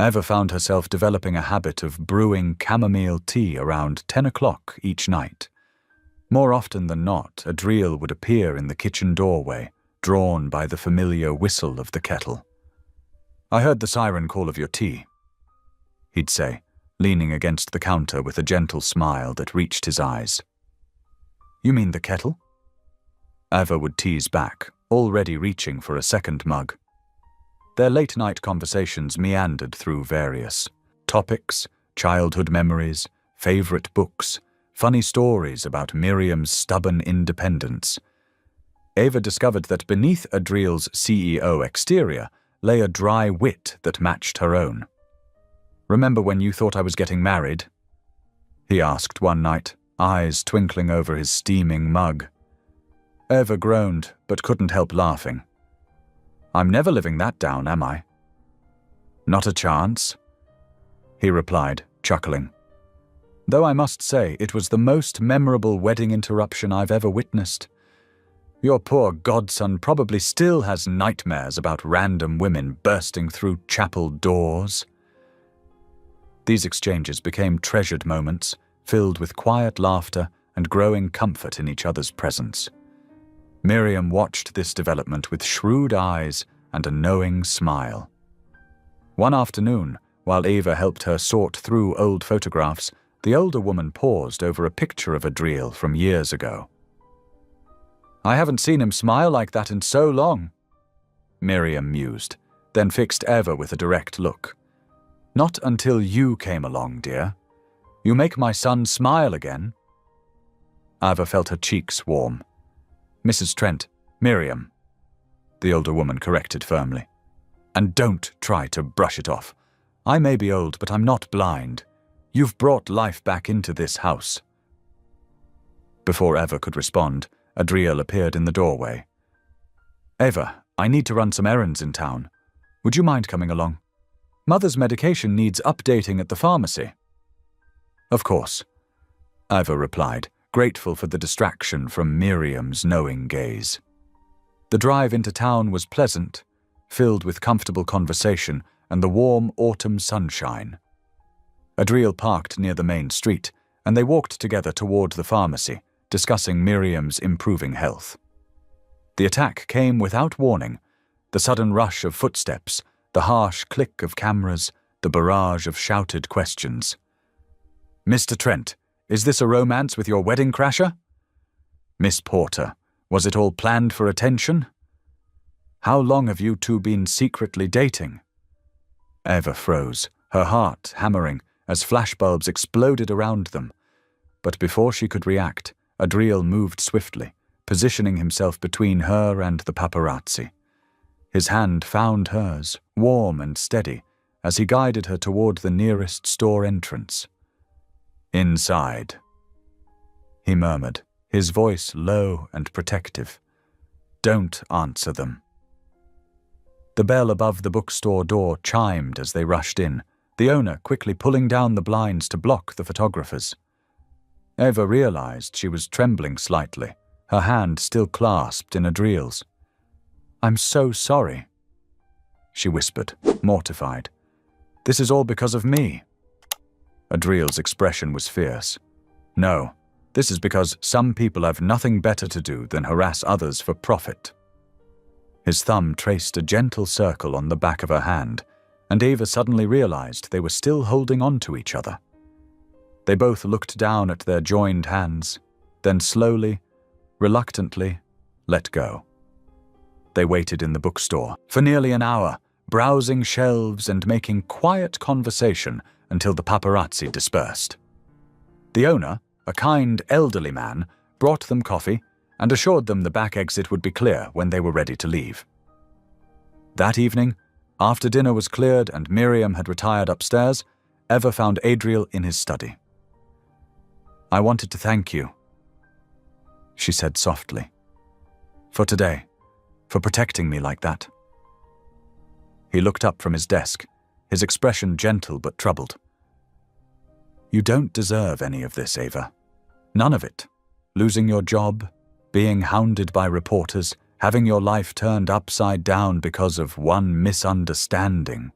Eva found herself developing a habit of brewing chamomile tea around 10 o'clock each night. More often than not, Adriel would appear in the kitchen doorway, drawn by the familiar whistle of the kettle. "I heard the siren call of your tea," he'd say, leaning against the counter with a gentle smile that reached his eyes. "You mean the kettle?" Eva would tease back, already reaching for a second mug. Their late-night conversations meandered through various topics, childhood memories, favorite books, funny stories about Miriam's stubborn independence. Eva discovered that beneath Adriel's CEO exterior lay a dry wit that matched her own. "Remember when you thought I was getting married?" he asked one night, eyes twinkling over his steaming mug. Eva groaned, but couldn't help laughing. "I'm never living that down, am I?" "Not a chance," he replied, chuckling. "Though I must say it was the most memorable wedding interruption I've ever witnessed. Your poor godson probably still has nightmares about random women bursting through chapel doors." These exchanges became treasured moments, filled with quiet laughter and growing comfort in each other's presence. Miriam watched this development with shrewd eyes and a knowing smile. One afternoon, while Eva helped her sort through old photographs, the older woman paused over a picture of Adriel from years ago. "I haven't seen him smile like that in so long," Miriam mused, then fixed Eva with a direct look. "Not until you came along, dear. You make my son smile again." Eva felt her cheeks warm. "Mrs. Trent, Miriam," the older woman corrected firmly. "And don't try to brush it off. I may be old, but I'm not blind. You've brought life back into this house." Before Eva could respond, Adriel appeared in the doorway. "Eva, I need to run some errands in town. Would you mind coming along? Mother's medication needs updating at the pharmacy." "Of course," Eva replied, grateful for the distraction from Miriam's knowing gaze. The drive into town was pleasant, filled with comfortable conversation and the warm autumn sunshine. Adriel parked near the main street, and they walked together toward the pharmacy, discussing Miriam's improving health. The attack came without warning, the sudden rush of footsteps, the harsh click of cameras, the barrage of shouted questions. "Mr. Trent, is this a romance with your wedding crasher?" "Miss Porter, was it all planned for attention?" "How long have you two been secretly dating?" Eva froze, her heart hammering as flashbulbs exploded around them. But before she could react, Adriel moved swiftly, positioning himself between her and the paparazzi. His hand found hers, warm and steady, as he guided her toward the nearest store entrance. "Inside," he murmured, his voice low and protective. "Don't answer them." The bell above the bookstore door chimed as they rushed in, the owner quickly pulling down the blinds to block the photographers. Eva realized she was trembling slightly, her hand still clasped in Adriel's. "I'm so sorry," she whispered, mortified. "This is all because of me." Adriel's expression was fierce. "No, this is because some people have nothing better to do than harass others for profit." His thumb traced a gentle circle on the back of her hand, and Eva suddenly realized they were still holding on to each other. They both looked down at their joined hands, then slowly, reluctantly, let go. They waited in the bookstore for nearly an hour, browsing shelves and making quiet conversation until the paparazzi dispersed. The owner, a kind elderly man, brought them coffee and assured them the back exit would be clear when they were ready to leave. That evening, after dinner was cleared and Miriam had retired upstairs, Eva found Adriel in his study. "I wanted to thank you," she said softly, "for today, for protecting me like that." He looked up from his desk, his expression gentle but troubled. "You don't deserve any of this, Eva. None of it. Losing your job, being hounded by reporters, having your life turned upside down because of one misunderstanding."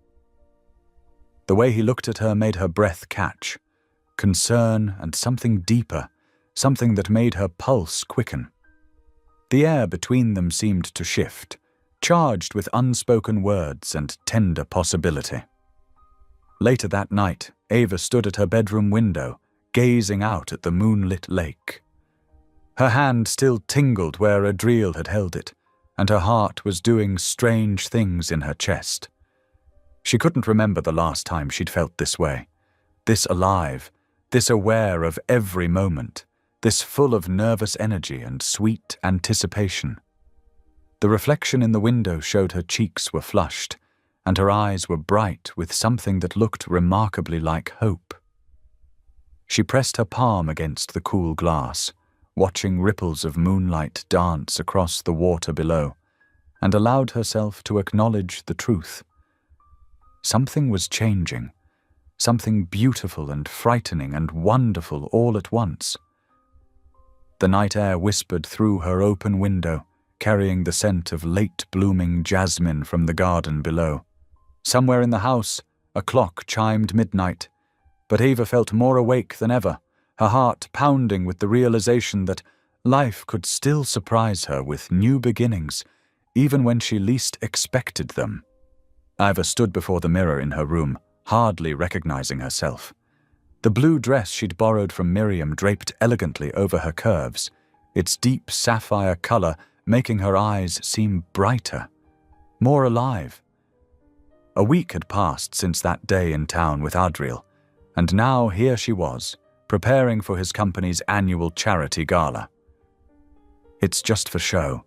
The way he looked at her made her breath catch, concern and something deeper, something that made her pulse quicken. The air between them seemed to shift, charged with unspoken words and tender possibility. Later that night, Eva stood at her bedroom window, gazing out at the moonlit lake. Her hand still tingled where Adriel had held it, and her heart was doing strange things in her chest. She couldn't remember the last time she'd felt this way, this alive, this aware of every moment, this full of nervous energy and sweet anticipation. The reflection in the window showed her cheeks were flushed, and her eyes were bright with something that looked remarkably like hope. She pressed her palm against the cool glass, watching ripples of moonlight dance across the water below, and allowed herself to acknowledge the truth. Something was changing, something beautiful and frightening and wonderful all at once. The night air whispered through her open window, carrying the scent of late-blooming jasmine from the garden below. Somewhere in the house, a clock chimed midnight, but Eva felt more awake than ever, her heart pounding with the realization that life could still surprise her with new beginnings, even when she least expected them. Eva stood before the mirror in her room, hardly recognizing herself. The blue dress she'd borrowed from Miriam draped elegantly over her curves, its deep sapphire color making her eyes seem brighter, more alive. A week had passed since that day in town with Adriel, and now here she was, preparing for his company's annual charity gala. "It's just for show,"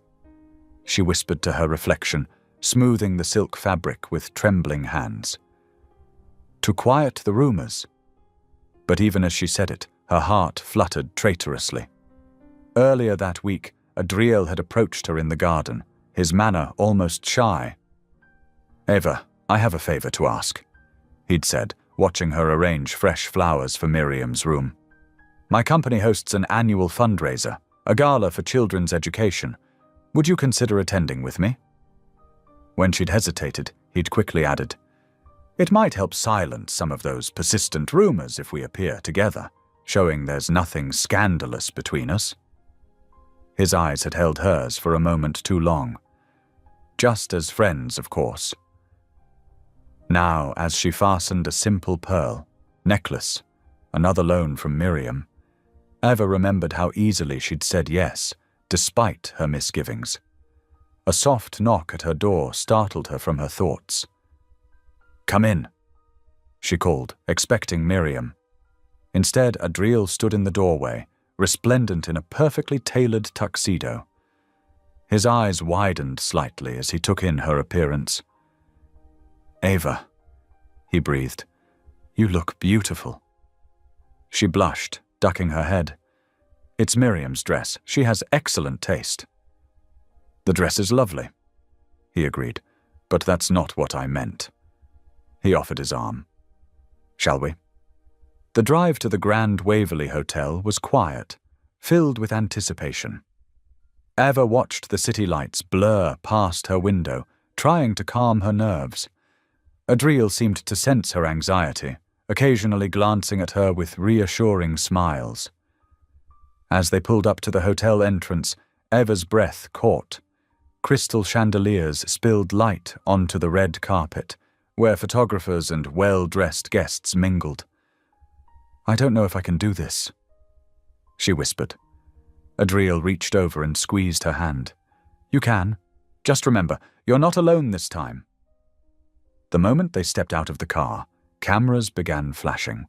she whispered to her reflection, smoothing the silk fabric with trembling hands. "To quiet the rumors." But even as she said it, her heart fluttered traitorously. Earlier that week, Adriel had approached her in the garden, his manner almost shy. "Eva, I have a favor to ask," he'd said, watching her arrange fresh flowers for Miriam's room. "My company hosts an annual fundraiser, a gala for children's education. Would you consider attending with me?" When she'd hesitated, he'd quickly added, "It might help silence some of those persistent rumors if we appear together, showing there's nothing scandalous between us." His eyes had held hers for a moment too long. Just as friends, of course. Now, as she fastened a simple pearl necklace, another loan from Miriam, Eva remembered how easily she'd said yes, despite her misgivings. A soft knock at her door startled her from her thoughts. "Come in," she called, expecting Miriam. Instead, Adriel stood in the doorway, resplendent in a perfectly tailored tuxedo. His eyes widened slightly as he took in her appearance. "Eva," he breathed, "you look beautiful." She blushed, ducking her head. "It's Miriam's dress. She has excellent taste." "The dress is lovely," he agreed, "but that's not what I meant." He offered his arm. "Shall we?" The drive to the Grand Waverley Hotel was quiet, filled with anticipation. Eva watched the city lights blur past her window, trying to calm her nerves. Adriel seemed to sense her anxiety, occasionally glancing at her with reassuring smiles. As they pulled up to the hotel entrance, Eva's breath caught. Crystal chandeliers spilled light onto the red carpet, where photographers and well-dressed guests mingled. I don't know if I can do this, she whispered. Adriel reached over and squeezed her hand. You can. Just remember, you're not alone this time. The moment they stepped out of the car, cameras began flashing.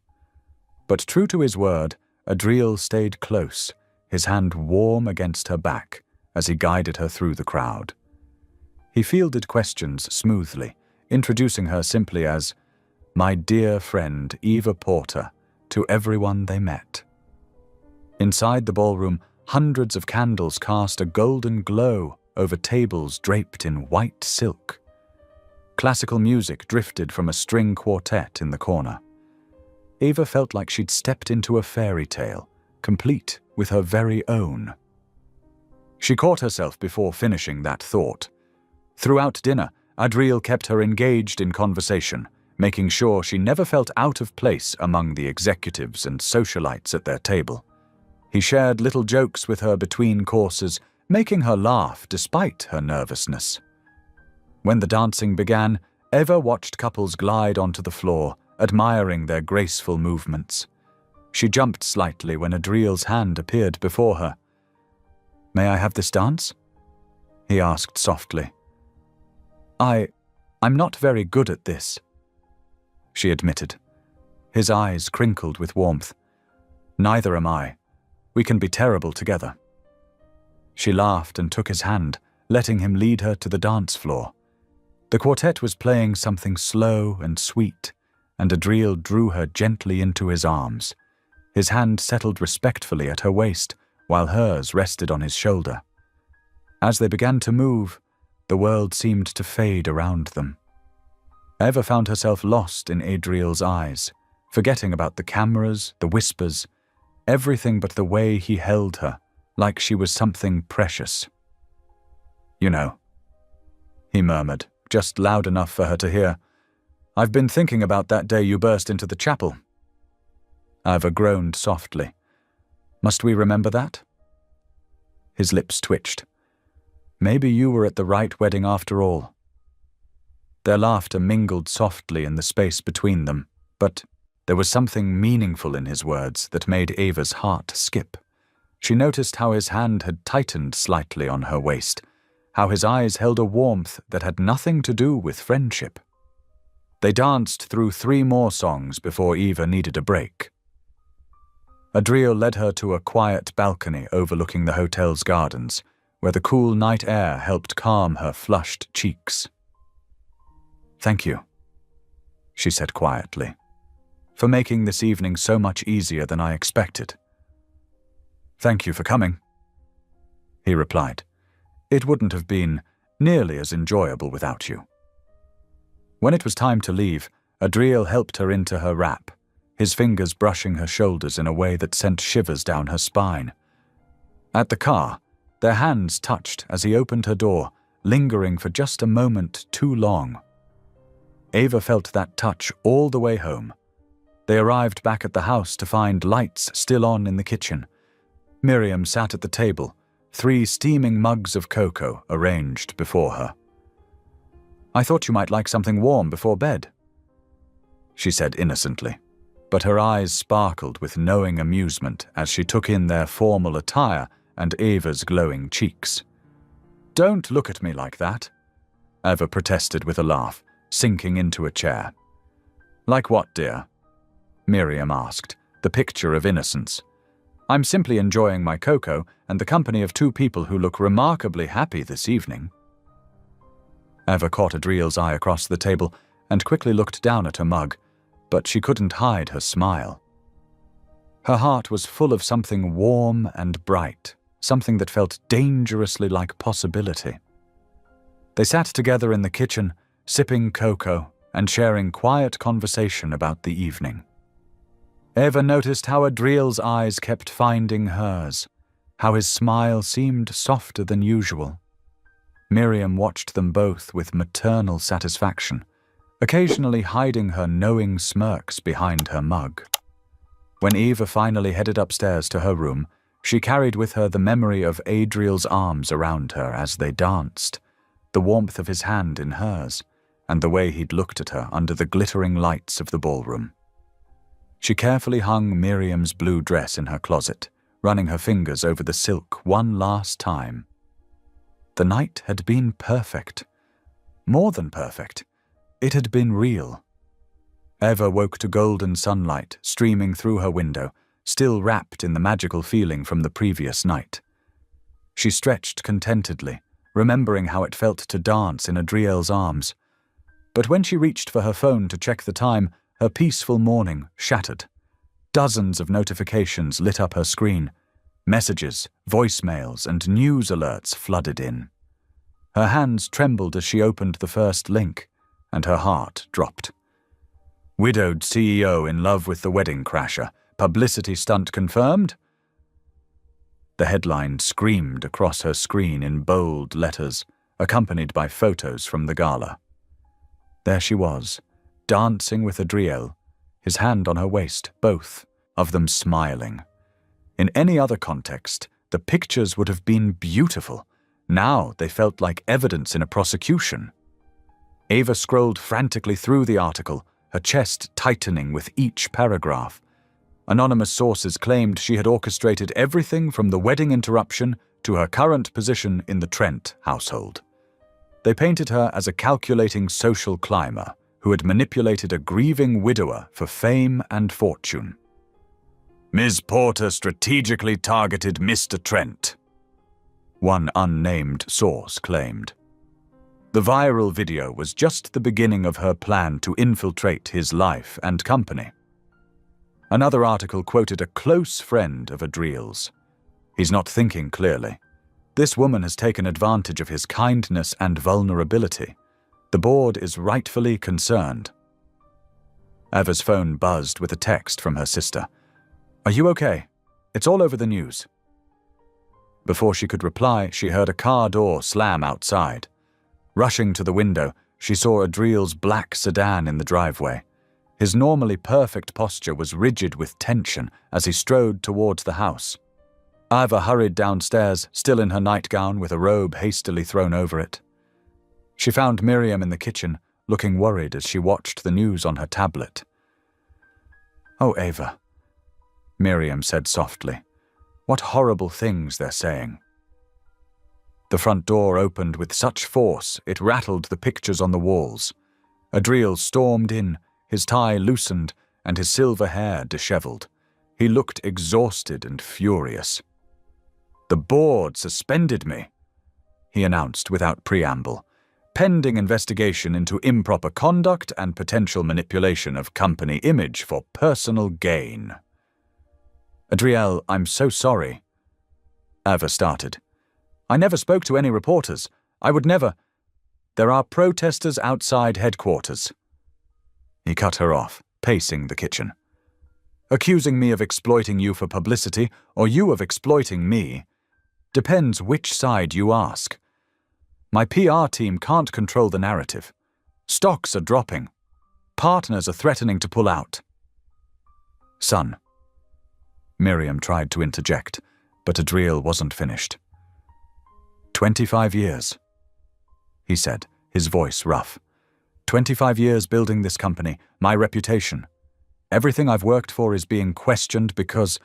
But true to his word, Adriel stayed close, his hand warm against her back as he guided her through the crowd. He fielded questions smoothly, introducing her simply as, "My dear friend Eva Porter," to everyone they met. Inside the ballroom, hundreds of candles cast a golden glow over tables draped in white silk. Classical music drifted from a string quartet in the corner. Eva felt like she'd stepped into a fairy tale, complete with her very own. She caught herself before finishing that thought. Throughout dinner, Adriel kept her engaged in conversation, making sure she never felt out of place among the executives and socialites at their table. He shared little jokes with her between courses, making her laugh despite her nervousness. When the dancing began, Eva watched couples glide onto the floor, admiring their graceful movements. She jumped slightly when Adriel's hand appeared before her. "May I have this dance?" he asked softly. I'm not very good at this," she admitted. His eyes crinkled with warmth. "Neither am I. We can be terrible together." She laughed and took his hand, letting him lead her to the dance floor. The quartet was playing something slow and sweet, and Adriel drew her gently into his arms. His hand settled respectfully at her waist, while hers rested on his shoulder. As they began to move, the world seemed to fade around them. Eva found herself lost in Adriel's eyes, forgetting about the cameras, the whispers, everything but the way he held her, like she was something precious. "You know," he murmured, just loud enough for her to hear, "I've been thinking about that day you burst into the chapel." Eva groaned softly. "Must we remember that?" His lips twitched. "Maybe you were at the right wedding after all." Their laughter mingled softly in the space between them, but there was something meaningful in his words that made Eva's heart skip. She noticed how his hand had tightened slightly on her waist, how his eyes held a warmth that had nothing to do with friendship. They danced through 3 more songs before Eva needed a break. Adriel led her to a quiet balcony overlooking the hotel's gardens, where the cool night air helped calm her flushed cheeks. "Thank you," she said quietly, "for making this evening so much easier than I expected." "Thank you for coming," he replied. "It wouldn't have been nearly as enjoyable without you." When it was time to leave, Adriel helped her into her wrap, his fingers brushing her shoulders in a way that sent shivers down her spine. At the car, their hands touched as he opened her door, lingering for just a moment too long. Eva felt that touch all the way home. They arrived back at the house to find lights still on in the kitchen. Miriam sat at the table, 3 steaming mugs of cocoa arranged before her. "I thought you might like something warm before bed," she said innocently, but her eyes sparkled with knowing amusement as she took in their formal attire and Eva's glowing cheeks. "Don't look at me like that," Eva protested with a laugh, sinking into a chair. "Like what, dear?" Miriam asked, the picture of innocence. "I'm simply enjoying my cocoa and the company of 2 people who look remarkably happy this evening." Eva caught Adriel's eye across the table and quickly looked down at her mug, but she couldn't hide her smile. Her heart was full of something warm and bright, something that felt dangerously like possibility. They sat together in the kitchen, sipping cocoa and sharing quiet conversation about the evening. Eva noticed how Adriel's eyes kept finding hers, how his smile seemed softer than usual. Miriam watched them both with maternal satisfaction, occasionally hiding her knowing smirks behind her mug. When Eva finally headed upstairs to her room, she carried with her the memory of Adriel's arms around her as they danced, the warmth of his hand in hers, and the way he'd looked at her under the glittering lights of the ballroom. She carefully hung Miriam's blue dress in her closet, running her fingers over the silk one last time. The night had been perfect. More than perfect. It had been real. Eva woke to golden sunlight streaming through her window, still wrapped in the magical feeling from the previous night. She stretched contentedly, remembering how it felt to dance in Adriel's arms. But when she reached for her phone to check the time, her peaceful morning shattered. Dozens of notifications lit up her screen. Messages, voicemails, and news alerts flooded in. Her hands trembled as she opened the first link, and her heart dropped. Widowed CEO in love with the wedding crasher. Publicity stunt confirmed? The headline screamed across her screen in bold letters, accompanied by photos from the gala. There she was, dancing with Adriel, his hand on her waist, both of them smiling. In any other context, the pictures would have been beautiful. Now they felt like evidence in a prosecution. Eva scrolled frantically through the article, her chest tightening with each paragraph. Anonymous sources claimed she had orchestrated everything from the wedding interruption to her current position in the Trent household. They painted her as a calculating social climber who had manipulated a grieving widower for fame and fortune. Ms. Porter strategically targeted Mr. Trent, one unnamed source claimed. The viral video was just the beginning of her plan to infiltrate his life and company. Another article quoted a close friend of Adriel's. He's not thinking clearly. This woman has taken advantage of his kindness and vulnerability. The board is rightfully concerned. Eva's phone buzzed with a text from her sister. Are you okay? It's all over the news. Before she could reply, she heard a car door slam outside. Rushing to the window, she saw Adriel's black sedan in the driveway. His normally perfect posture was rigid with tension as he strode towards the house. Eva hurried downstairs, still in her nightgown with a robe hastily thrown over it. She found Miriam in the kitchen, looking worried as she watched the news on her tablet. "Oh, Eva," Miriam said softly. "What horrible things they're saying." The front door opened with such force it rattled the pictures on the walls. Adriel stormed in, his tie loosened and his silver hair disheveled. He looked exhausted and furious. "The board suspended me," he announced without preamble, "pending investigation into improper conduct and potential manipulation of company image for personal gain." "Adriel, I'm so sorry," Eva started. "I never spoke to any reporters. I would never—" "There are protesters outside headquarters." He cut her off, pacing the kitchen. "Accusing me of exploiting you for publicity, or you of exploiting me, depends which side you ask. My PR team can't control the narrative. Stocks are dropping. Partners are threatening to pull out." "Son." Miriam tried to interject, but Adriel wasn't finished. 25 years, he said, his voice rough. 25 years building this company, my reputation. Everything I've worked for is being questioned because...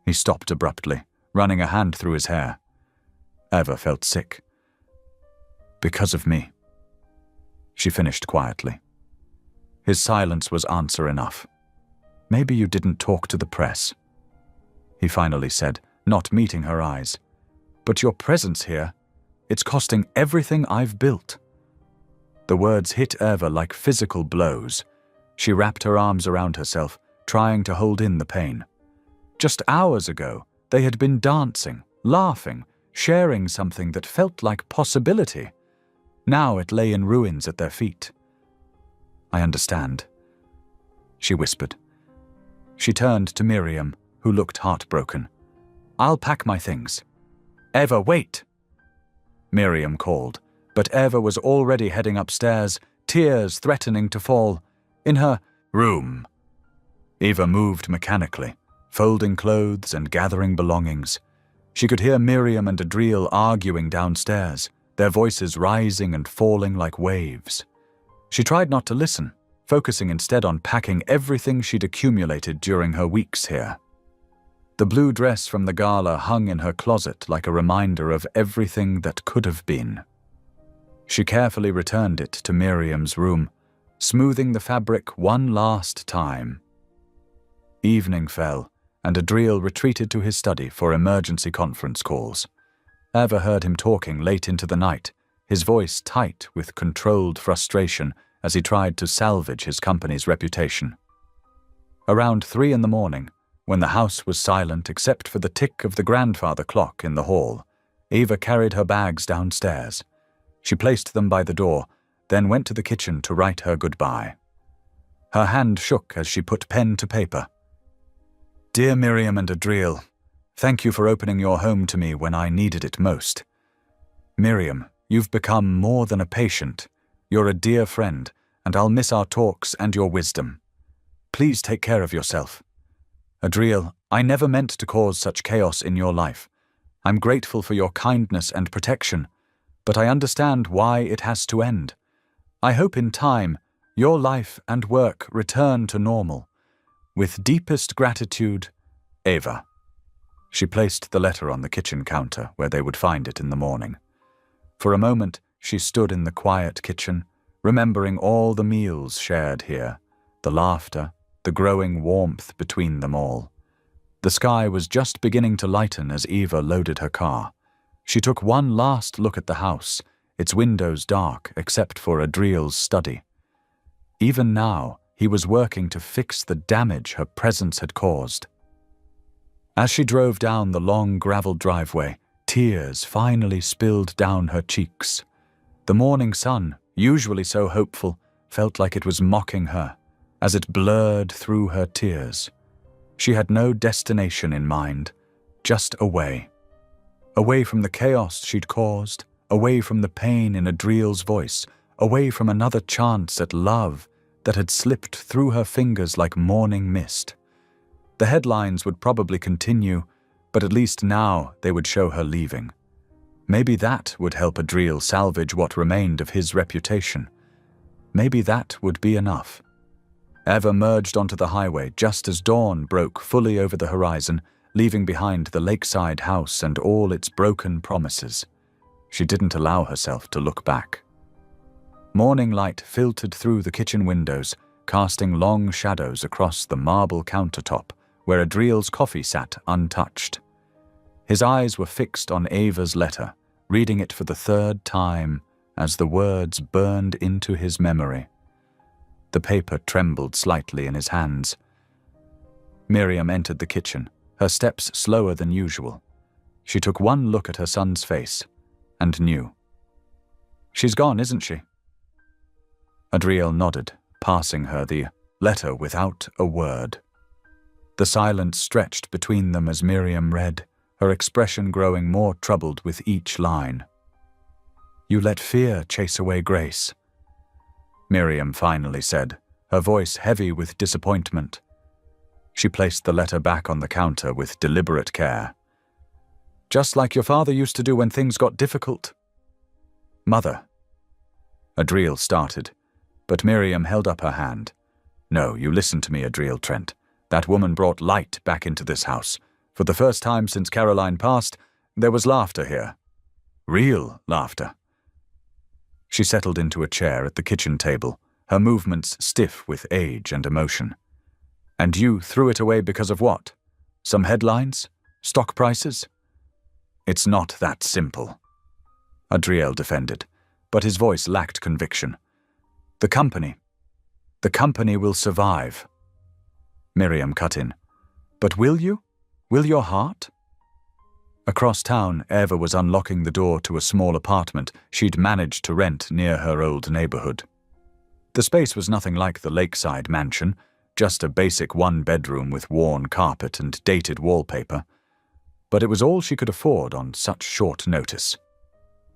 He stopped abruptly, running a hand through his hair. Eva felt sick. "Because of me," she finished quietly. His silence was answer enough. "Maybe you didn't talk to the press," he finally said, not meeting her eyes. "But your presence here, it's costing everything I've built." The words hit Eva like physical blows. She wrapped her arms around herself, trying to hold in the pain. Just hours ago, they had been dancing, laughing, sharing something that felt like possibility. Now it lay in ruins at their feet. "I understand," she whispered. She turned to Miriam, who looked heartbroken. "I'll pack my things." "Eva, wait!" Miriam called, but Eva was already heading upstairs, tears threatening to fall. In her room, Eva moved mechanically, folding clothes and gathering belongings. She could hear Miriam and Adriel arguing downstairs, their voices rising and falling like waves. She tried not to listen, focusing instead on packing everything she'd accumulated during her weeks here. The blue dress from the gala hung in her closet like a reminder of everything that could have been. She carefully returned it to Miriam's room, smoothing the fabric one last time. Evening fell, and Adriel retreated to his study for emergency conference calls. Eva heard him talking late into the night, his voice tight with controlled frustration as he tried to salvage his company's reputation. Around 3 a.m, when the house was silent except for the tick of the grandfather clock in the hall, Eva carried her bags downstairs. She placed them by the door, then went to the kitchen to write her goodbye. Her hand shook as she put pen to paper. "Dear Miriam and Adriel, thank you for opening your home to me when I needed it most. Miriam, you've become more than a patient. You're a dear friend, and I'll miss our talks and your wisdom. Please take care of yourself. Adriel, I never meant to cause such chaos in your life. I'm grateful for your kindness and protection, but I understand why it has to end. I hope in time, your life and work return to normal. With deepest gratitude, Eva." She placed the letter on the kitchen counter where they would find it in the morning. For a moment, she stood in the quiet kitchen, remembering all the meals shared here, the laughter, the growing warmth between them all. The sky was just beginning to lighten as Eva loaded her car. She took one last look at the house, its windows dark except for Adriel's study. Even now, he was working to fix the damage her presence had caused. As she drove down the long gravel driveway, tears finally spilled down her cheeks. The morning sun, usually so hopeful, felt like it was mocking her as it blurred through her tears. She had no destination in mind, just away. Away from the chaos she'd caused, away from the pain in Adriel's voice, away from another chance at love that had slipped through her fingers like morning mist. The headlines would probably continue, but at least now they would show her leaving. Maybe that would help Adriel salvage what remained of his reputation. Maybe that would be enough. Eva merged onto the highway just as dawn broke fully over the horizon, leaving behind the lakeside house and all its broken promises. She didn't allow herself to look back. Morning light filtered through the kitchen windows, casting long shadows across the marble countertop where Adriel's coffee sat untouched. His eyes were fixed on Eva's letter, reading it for the 3rd time as the words burned into his memory. The paper trembled slightly in his hands. Miriam entered the kitchen, her steps slower than usual. She took one look at her son's face and knew. "She's gone, isn't she?" Adriel nodded, passing her the letter without a word. The silence stretched between them as Miriam read, her expression growing more troubled with each line. "You let fear chase away grace," Miriam finally said, her voice heavy with disappointment. She placed the letter back on the counter with deliberate care. "Just like your father used to do when things got difficult." "Mother." Adriel started, but Miriam held up her hand. "No, you listen to me, Adriel Trent. That woman brought light back into this house. For the first time since Caroline passed, there was laughter here. Real laughter." She settled into a chair at the kitchen table, her movements stiff with age and emotion. "And you threw it away because of what? Some headlines? Stock prices?" "It's not that simple," Adriel defended, but his voice lacked conviction. The company will survive." Miriam cut in. "But will you? Will your heart?" Across town, Eva was unlocking the door to a small apartment she'd managed to rent near her old neighborhood. The space was nothing like the lakeside mansion, just a basic one-bedroom with worn carpet and dated wallpaper. But it was all she could afford on such short notice.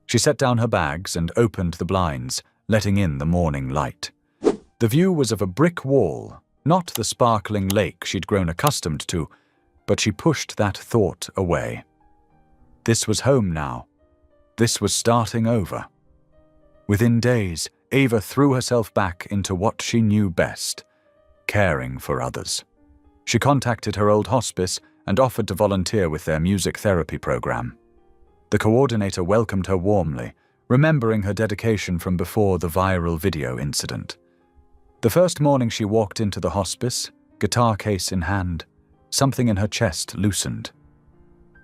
She set down her bags and opened the blinds, letting in the morning light. The view was of a brick wall, not the sparkling lake she'd grown accustomed to, but she pushed that thought away. This was home now. This was starting over. Within days, Ava threw herself back into what she knew best, caring for others. She contacted her old hospice and offered to volunteer with their music therapy program. The coordinator welcomed her warmly, remembering her dedication from before the viral video incident. The first morning she walked into the hospice, guitar case in hand, something in her chest loosened.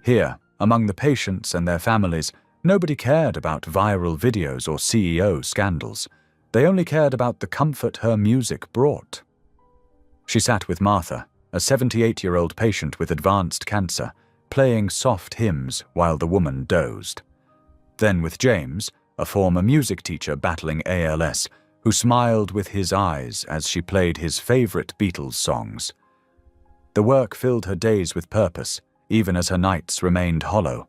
Here, among the patients and their families, nobody cared about viral videos or CEO scandals. They only cared about the comfort her music brought. She sat with Martha, a 78-year-old patient with advanced cancer, playing soft hymns while the woman dozed. Then with James, a former music teacher battling ALS, who smiled with his eyes as she played his favorite Beatles songs. The work filled her days with purpose, even as her nights remained hollow.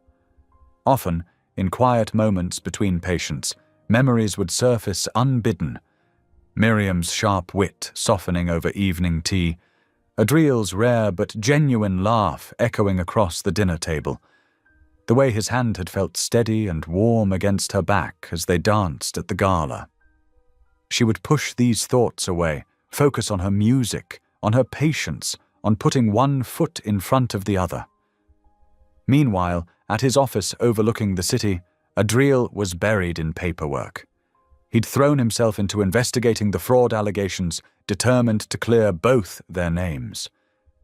Often, in quiet moments between patients, memories would surface unbidden. Miriam's sharp wit softening over evening tea, Adriel's rare but genuine laugh echoing across the dinner table, the way his hand had felt steady and warm against her back as they danced at the gala. She would push these thoughts away, focus on her music, on her patience, on putting one foot in front of the other. Meanwhile, at his office overlooking the city, Adriel was buried in paperwork. He'd thrown himself into investigating the fraud allegations, determined to clear both their names.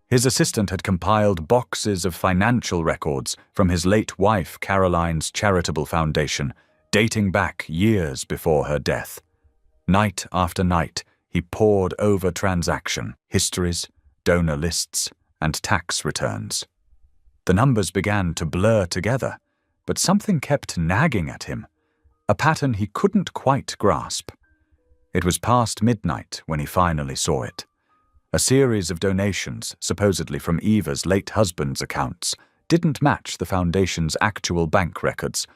His assistant had compiled boxes of financial records from his late wife Caroline's charitable foundation, dating back years before her death. Night after night, he pored over transaction histories, donor lists, and tax returns. The numbers began to blur together, but something kept nagging at him, a pattern he couldn't quite grasp. It was past midnight when he finally saw it. A series of donations, supposedly from Eva's late husband's accounts, didn't match the foundation's actual bank records.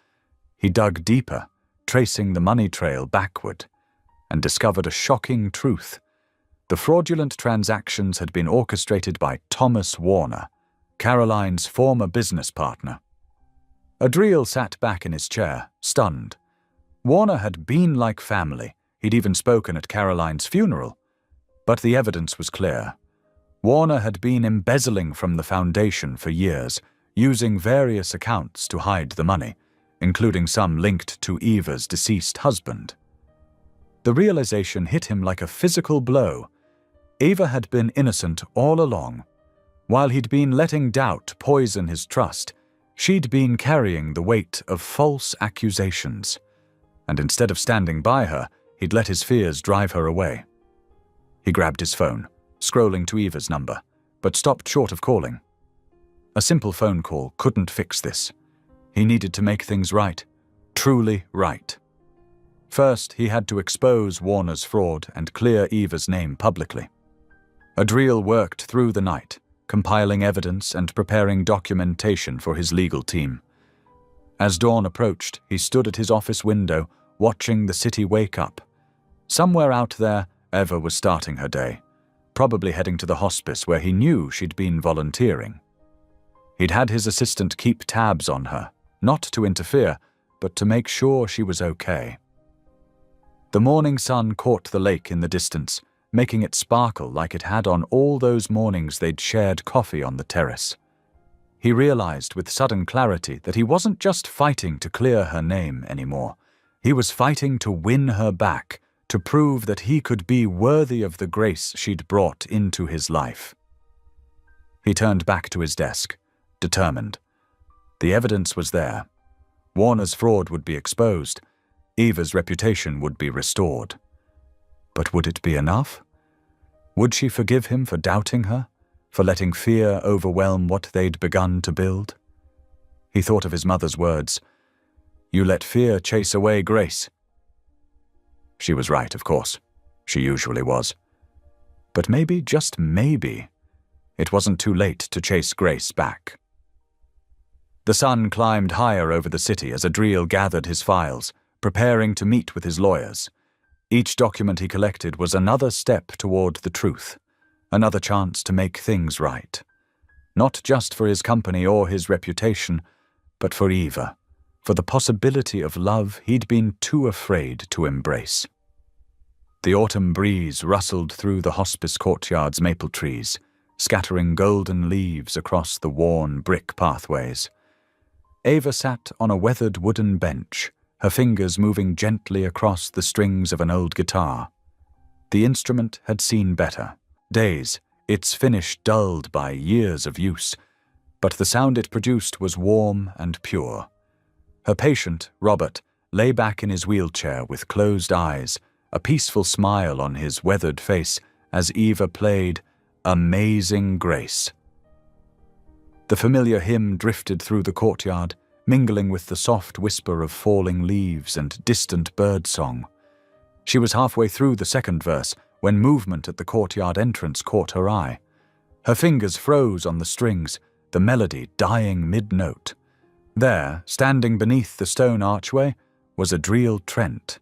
He dug deeper, tracing the money trail backward, and discovered a shocking truth. The fraudulent transactions had been orchestrated by Thomas Warner, Caroline's former business partner. Adriel sat back in his chair, stunned. Warner had been like family. He'd even spoken at Caroline's funeral. But the evidence was clear. Warner had been embezzling from the foundation for years, using various accounts to hide the money, including some linked to Eva's deceased husband. The realization hit him like a physical blow. Eva had been innocent all along. While he'd been letting doubt poison his trust, she'd been carrying the weight of false accusations. And instead of standing by her, he'd let his fears drive her away. He grabbed his phone, scrolling to Eva's number, but stopped short of calling. A simple phone call couldn't fix this. He needed to make things right, truly right. First, he had to expose Warner's fraud and clear Eva's name publicly. Adriel worked through the night, compiling evidence and preparing documentation for his legal team. As dawn approached, he stood at his office window, watching the city wake up. Somewhere out there, Eva was starting her day, probably heading to the hospice where he knew she'd been volunteering. He'd had his assistant keep tabs on her, not to interfere, but to make sure she was okay. The morning sun caught the lake in the distance, making it sparkle like it had on all those mornings they'd shared coffee on the terrace. He realized with sudden clarity that he wasn't just fighting to clear her name anymore. He was fighting to win her back, to prove that he could be worthy of the grace she'd brought into his life. He turned back to his desk, determined. The evidence was there. Warner's fraud would be exposed. Eva's reputation would be restored. But would it be enough? Would she forgive him for doubting her, for letting fear overwhelm what they'd begun to build? He thought of his mother's words, "You let fear chase away grace." She was right, of course. She usually was. But maybe, just maybe, it wasn't too late to chase grace back. The sun climbed higher over the city as Adriel gathered his files, preparing to meet with his lawyers. Each document he collected was another step toward the truth, another chance to make things right. Not just for his company or his reputation, but for Eva, for the possibility of love he'd been too afraid to embrace. The autumn breeze rustled through the hospice courtyard's maple trees, scattering golden leaves across the worn brick pathways. Ava sat on a weathered wooden bench, her fingers moving gently across the strings of an old guitar. The instrument had seen better days, its finish dulled by years of use, but the sound it produced was warm and pure. Her patient, Robert, lay back in his wheelchair with closed eyes, a peaceful smile on his weathered face as Eva played Amazing Grace. The familiar hymn drifted through the courtyard, mingling with the soft whisper of falling leaves and distant bird song. She was halfway through the second verse when movement at the courtyard entrance caught her eye. Her fingers froze on the strings, the melody dying mid-note. There, standing beneath the stone archway, was Adriel Trent.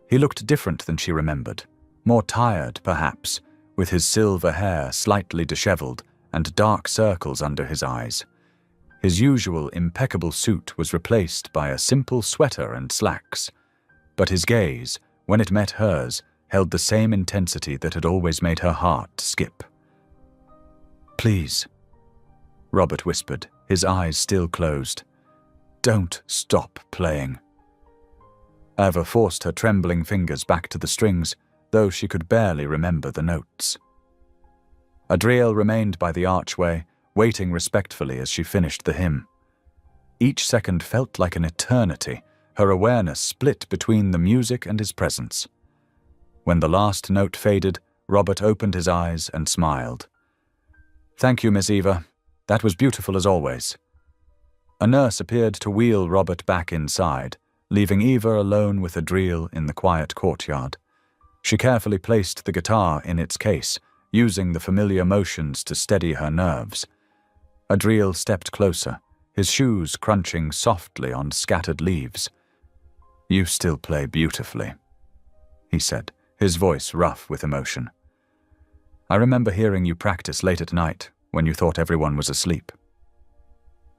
He looked different than she remembered, more tired, perhaps, with his silver hair slightly disheveled and dark circles under his eyes. His usual impeccable suit was replaced by a simple sweater and slacks, but his gaze, when it met hers, held the same intensity that had always made her heart skip. "Please," Robert whispered, his eyes still closed. "Don't stop playing." Ava forced her trembling fingers back to the strings, though she could barely remember the notes. Adriel remained by the archway, waiting respectfully as she finished the hymn. Each second felt like an eternity, her awareness split between the music and his presence. When the last note faded, Robert opened his eyes and smiled. "Thank you, Miss Eva. That was beautiful as always." A nurse appeared to wheel Robert back inside, leaving Eva alone with Adriel in the quiet courtyard. She carefully placed the guitar in its case, using the familiar motions to steady her nerves. Adriel stepped closer, his shoes crunching softly on scattered leaves. "You still play beautifully," he said, his voice rough with emotion. "I remember hearing you practice late at night when you thought everyone was asleep."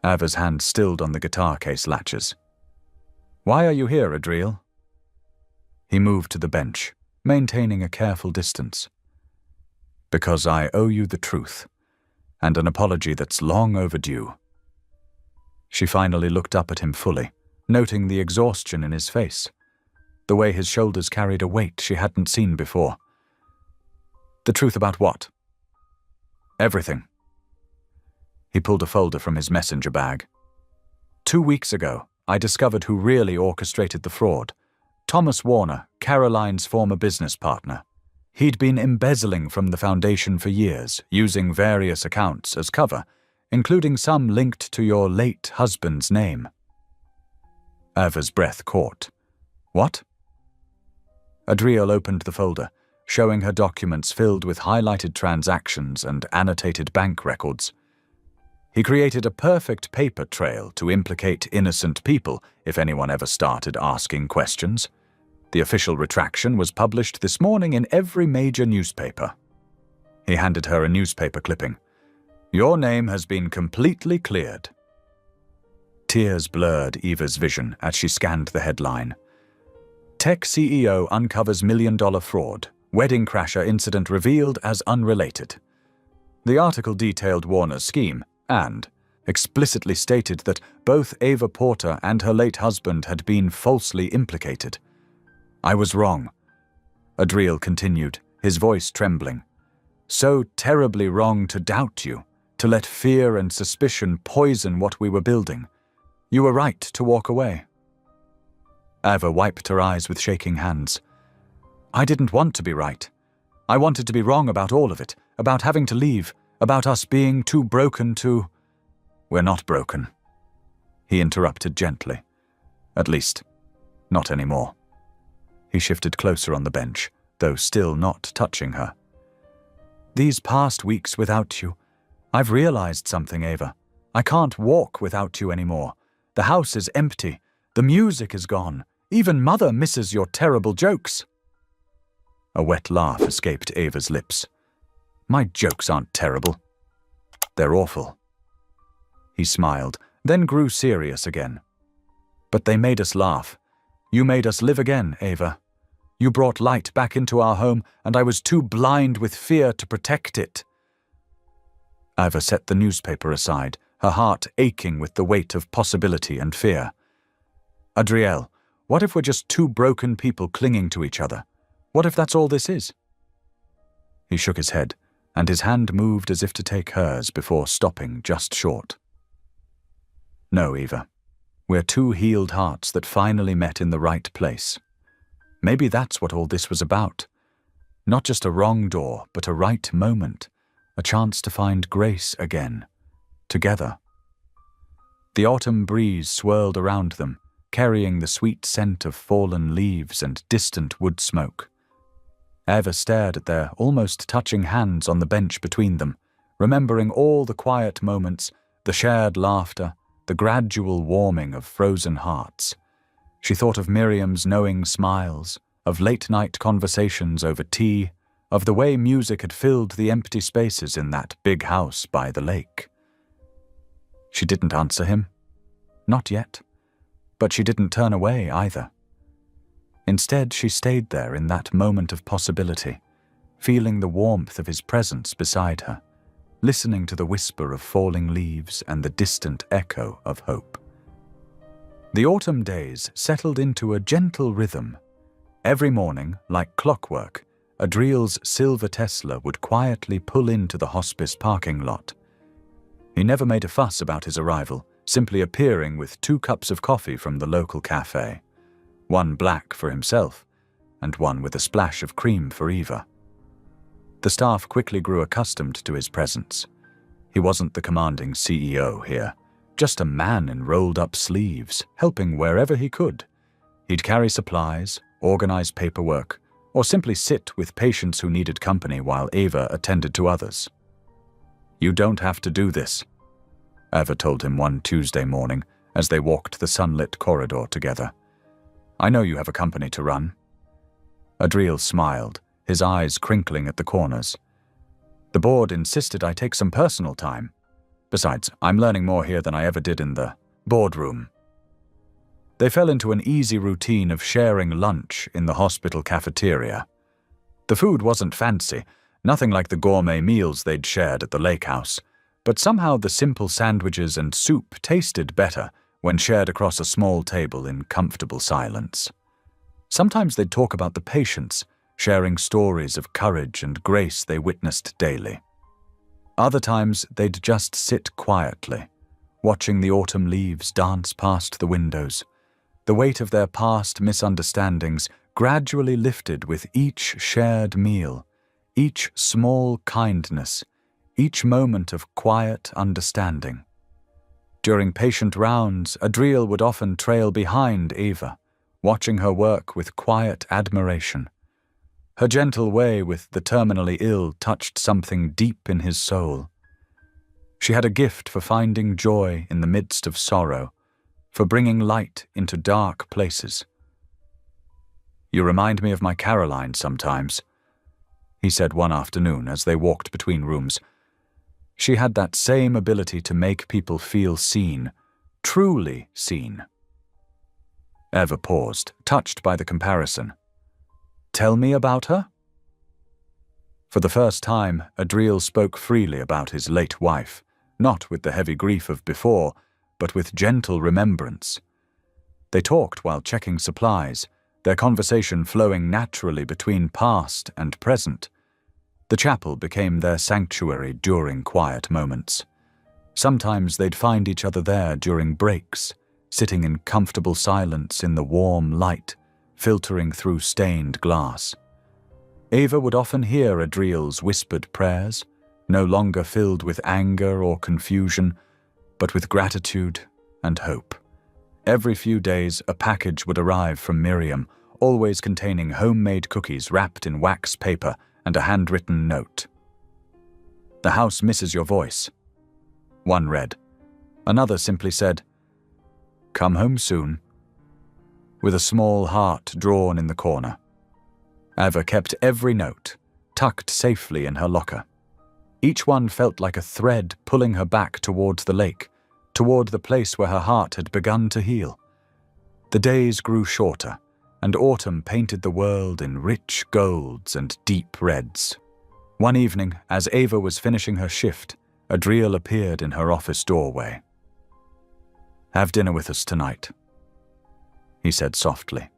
Ava's hand stilled on the guitar case latches. "Why are you here, Adriel?" He moved to the bench, maintaining a careful distance. "Because I owe you the truth, and an apology that's long overdue." She finally looked up at him fully, noting the exhaustion in his face, the way his shoulders carried a weight she hadn't seen before. "The truth about what?" "Everything." He pulled a folder from his messenger bag. 2 weeks ago, I discovered who really orchestrated the fraud. Thomas Warner, Caroline's former business partner. He'd been embezzling from the foundation for years, using various accounts as cover, including some linked to your late husband's name. Ava's breath caught. "What?" Adriel opened the folder, showing her documents filled with highlighted transactions and annotated bank records. He created a perfect paper trail to implicate innocent people if anyone ever started asking questions. The official retraction was published this morning in every major newspaper. He handed her a newspaper clipping. "Your name has been completely cleared." Tears blurred Eva's vision as she scanned the headline. Tech CEO uncovers $1 million fraud. Wedding crasher incident revealed as unrelated. The article detailed Warner's scheme and explicitly stated that both Ava Porter and her late husband had been falsely implicated. "I was wrong," Adriel continued, his voice trembling. "So terribly wrong to doubt you, to let fear and suspicion poison what we were building. You were right to walk away." Ava wiped her eyes with shaking hands. "I didn't want to be right. I wanted to be wrong about all of it, about having to leave, about us being too broken to—" "We're not broken," he interrupted gently. "At least, not anymore." He shifted closer on the bench, though still not touching her. "These past weeks without you, I've realized something, Ava. I can't walk without you anymore. The house is empty. The music is gone. Even Mother misses your terrible jokes." A wet laugh escaped Ava's lips. "My jokes aren't terrible. They're awful." He smiled, then grew serious again. "But they made us laugh. You made us live again, Ava. You brought light back into our home, and I was too blind with fear to protect it." Eva set the newspaper aside, her heart aching with the weight of possibility and fear. "Adriel, what if we're just two broken people clinging to each other? What if that's all this is?" He shook his head, and his hand moved as if to take hers before stopping just short. "No, Eva. We're two healed hearts that finally met in the right place. Maybe that's what all this was about. Not just a wrong door, but a right moment, a chance to find grace again, together." The autumn breeze swirled around them, carrying the sweet scent of fallen leaves and distant wood smoke. Eva stared at their almost touching hands on the bench between them, remembering all the quiet moments, the shared laughter, the gradual warming of frozen hearts. She thought of Miriam's knowing smiles, of late-night conversations over tea, of the way music had filled the empty spaces in that big house by the lake. She didn't answer him. Not yet. But she didn't turn away either. Instead, she stayed there in that moment of possibility, feeling the warmth of his presence beside her, listening to the whisper of falling leaves and the distant echo of hope. The autumn days settled into a gentle rhythm. Every morning, like clockwork, Adriel's silver Tesla would quietly pull into the hospice parking lot. He never made a fuss about his arrival, simply appearing with 2 cups of coffee from the local cafe, one black for himself, and one with a splash of cream for Eva. The staff quickly grew accustomed to his presence. He wasn't the commanding CEO here, just a man in rolled-up sleeves, helping wherever he could. He'd carry supplies, organize paperwork, or simply sit with patients who needed company while Eva attended to others. "You don't have to do this," Eva told him one Tuesday morning as they walked the sunlit corridor together. "I know you have a company to run." Adriel smiled, his eyes crinkling at the corners. "The board insisted I take some personal time. Besides, I'm learning more here than I ever did in the boardroom." They fell into an easy routine of sharing lunch in the hospital cafeteria. The food wasn't fancy, nothing like the gourmet meals they'd shared at the lake house, but somehow the simple sandwiches and soup tasted better when shared across a small table in comfortable silence. Sometimes they'd talk about the patients, sharing stories of courage and grace they witnessed daily. Other times they'd just sit quietly, watching the autumn leaves dance past the windows. The weight of their past misunderstandings gradually lifted with each shared meal, each small kindness, each moment of quiet understanding. During patient rounds, Adriel would often trail behind Eva, watching her work with quiet admiration. Her gentle way with the terminally ill touched something deep in his soul. She had a gift for finding joy in the midst of sorrow, for bringing light into dark places. "You remind me of my Caroline sometimes," he said one afternoon as they walked between rooms. She had that same ability to make people feel seen, truly seen. Eva paused, touched by the comparison. "Tell me about her?" For the first time, Adriel spoke freely about his late wife, not with the heavy grief of before, but with gentle remembrance. They talked while checking supplies, their conversation flowing naturally between past and present. The chapel became their sanctuary during quiet moments. Sometimes they'd find each other there during breaks, sitting in comfortable silence in the warm light, filtering through stained glass. Eva would often hear Adriel's whispered prayers, no longer filled with anger or confusion, but with gratitude and hope. Every few days, a package would arrive from Miriam, always containing homemade cookies wrapped in wax paper and a handwritten note. "The house misses your voice," one read. Another simply said, "Come home soon," with a small heart drawn in the corner. Eva kept every note, tucked safely in her locker. Each one felt like a thread pulling her back towards the lake, toward the place where her heart had begun to heal. The days grew shorter, and autumn painted the world in rich golds and deep reds. One evening, as Ava was finishing her shift, Adriel appeared in her office doorway. "Have dinner with us tonight," he said softly.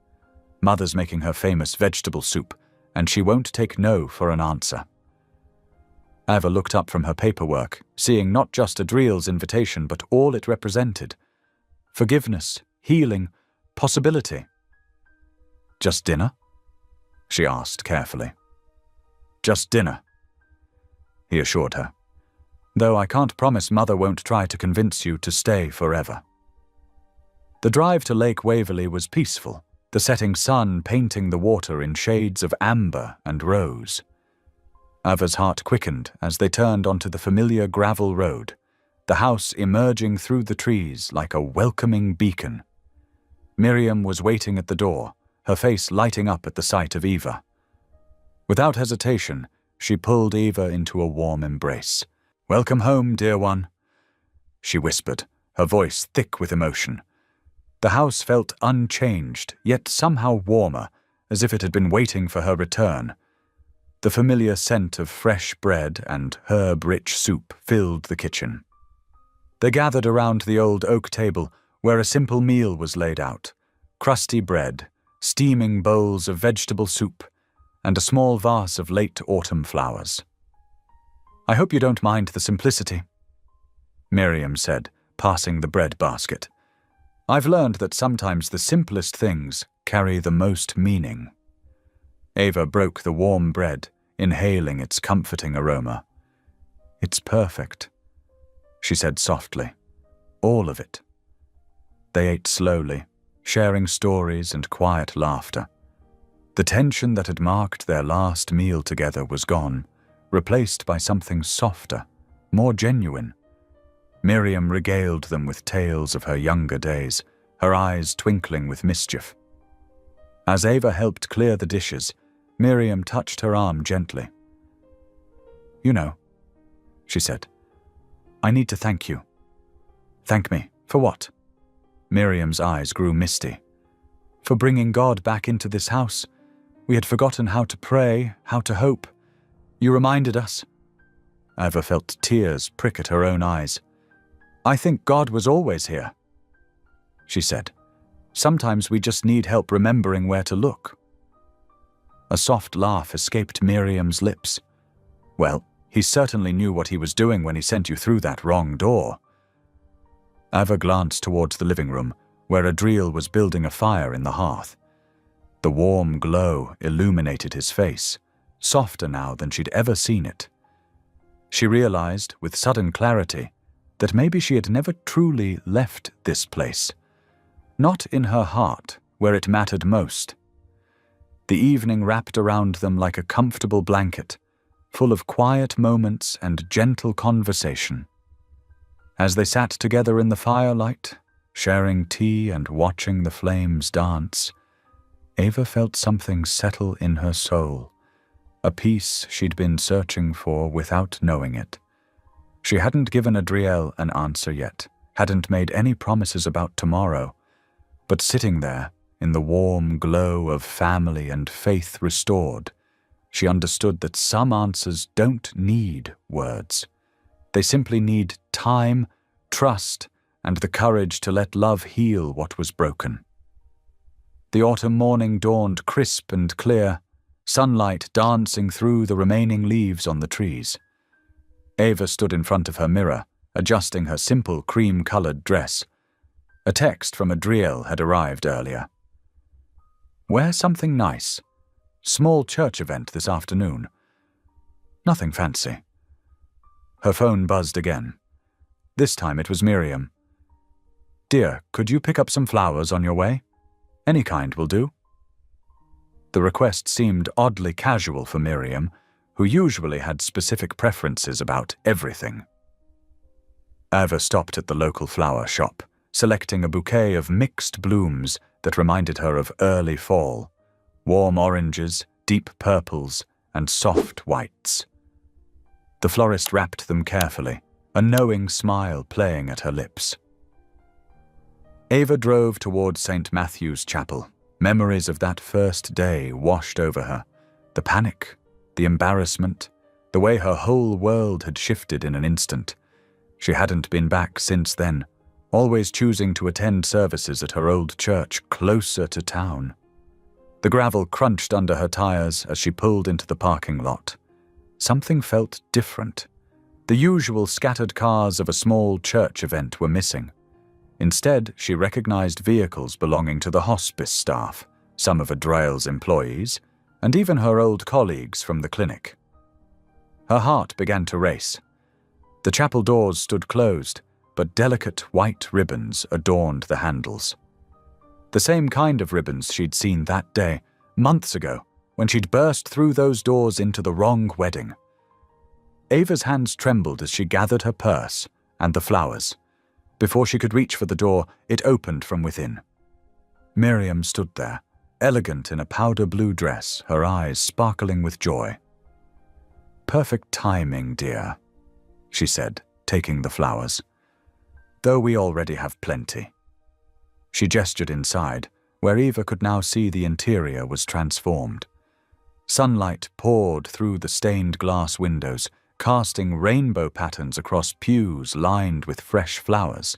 "Mother's making her famous vegetable soup, and she won't take no for an answer." Ava looked up from her paperwork, seeing not just Adriel's invitation, but all it represented. Forgiveness, healing, possibility. "Just dinner?" she asked carefully. "Just dinner," he assured her. "Though I can't promise Mother won't try to convince you to stay forever." The drive to Lake Waverley was peaceful, the setting sun painting the water in shades of amber and rose. Ava's heart quickened as they turned onto the familiar gravel road, the house emerging through the trees like a welcoming beacon. Miriam was waiting at the door, her face lighting up at the sight of Eva. Without hesitation, she pulled Eva into a warm embrace. "Welcome home, dear one," she whispered, her voice thick with emotion. The house felt unchanged, yet somehow warmer, as if it had been waiting for her return. The familiar scent of fresh bread and herb-rich soup filled the kitchen. They gathered around the old oak table, where a simple meal was laid out: crusty bread, steaming bowls of vegetable soup, and a small vase of late autumn flowers. "I hope you don't mind the simplicity," Miriam said, passing the bread basket. "I've learned that sometimes the simplest things carry the most meaning." Ava broke the warm bread, inhaling its comforting aroma. "It's perfect," she said softly. "All of it." They ate slowly, sharing stories and quiet laughter. The tension that had marked their last meal together was gone, replaced by something softer, more genuine. Miriam regaled them with tales of her younger days, her eyes twinkling with mischief. As Ava helped clear the dishes, Miriam touched her arm gently. "You know," she said, "I need to thank you." "Thank me? For what?" Miriam's eyes grew misty. "For bringing God back into this house. We had forgotten how to pray, how to hope. You reminded us." Ava felt tears prick at her own eyes. "I think God was always here," she said. "Sometimes we just need help remembering where to look." A soft laugh escaped Miriam's lips. "Well, he certainly knew what he was doing when he sent you through that wrong door." Ava glanced towards the living room, where Adriel was building a fire in the hearth. The warm glow illuminated his face, softer now than she'd ever seen it. She realized, with sudden clarity, that maybe she had never truly left this place. Not in her heart, where it mattered most. The evening wrapped around them like a comfortable blanket, full of quiet moments and gentle conversation. As they sat together in the firelight, sharing tea and watching the flames dance, Ava felt something settle in her soul, a peace she'd been searching for without knowing it. She hadn't given Adriel an answer yet, hadn't made any promises about tomorrow, but sitting there, in the warm glow of family and faith restored, she understood that some answers don't need words. They simply need time, trust, and the courage to let love heal what was broken. The autumn morning dawned crisp and clear, sunlight dancing through the remaining leaves on the trees. Ava stood in front of her mirror, adjusting her simple cream-colored dress. A text from Adriel had arrived earlier. "Wear something nice. Small church event this afternoon. Nothing fancy." Her phone buzzed again. This time it was Miriam. "Dear, could you pick up some flowers on your way? Any kind will do." The request seemed oddly casual for Miriam, who usually had specific preferences about everything. Ava stopped at the local flower shop, selecting a bouquet of mixed blooms that reminded her of early fall, warm oranges, deep purples, and soft whites. The florist wrapped them carefully, a knowing smile playing at her lips. Ava drove towards St. Matthew's Chapel, Memories of that first day washed over her. The panic, the embarrassment, the way her whole world had shifted in an instant. She hadn't been back since then, always choosing to attend services at her old church closer to town. The gravel crunched under her tires as she pulled into the parking lot. Something felt different. The usual scattered cars of a small church event were missing. Instead, she recognized vehicles belonging to the hospice staff, some of Adriel's employees, and even her old colleagues from the clinic. Her heart began to race. The chapel doors stood closed, but delicate white ribbons adorned the handles. The same kind of ribbons she'd seen that day, months ago, when she'd burst through those doors into the wrong wedding. Ava's hands trembled as she gathered her purse and the flowers. Before she could reach for the door, it opened from within. Miriam stood there, elegant in a powder blue dress, her eyes sparkling with joy. "Perfect timing, dear," she said, taking the flowers. "Though we already have plenty." She gestured inside, where Eva could now see the interior was transformed. Sunlight poured through the stained glass windows, casting rainbow patterns across pews lined with fresh flowers,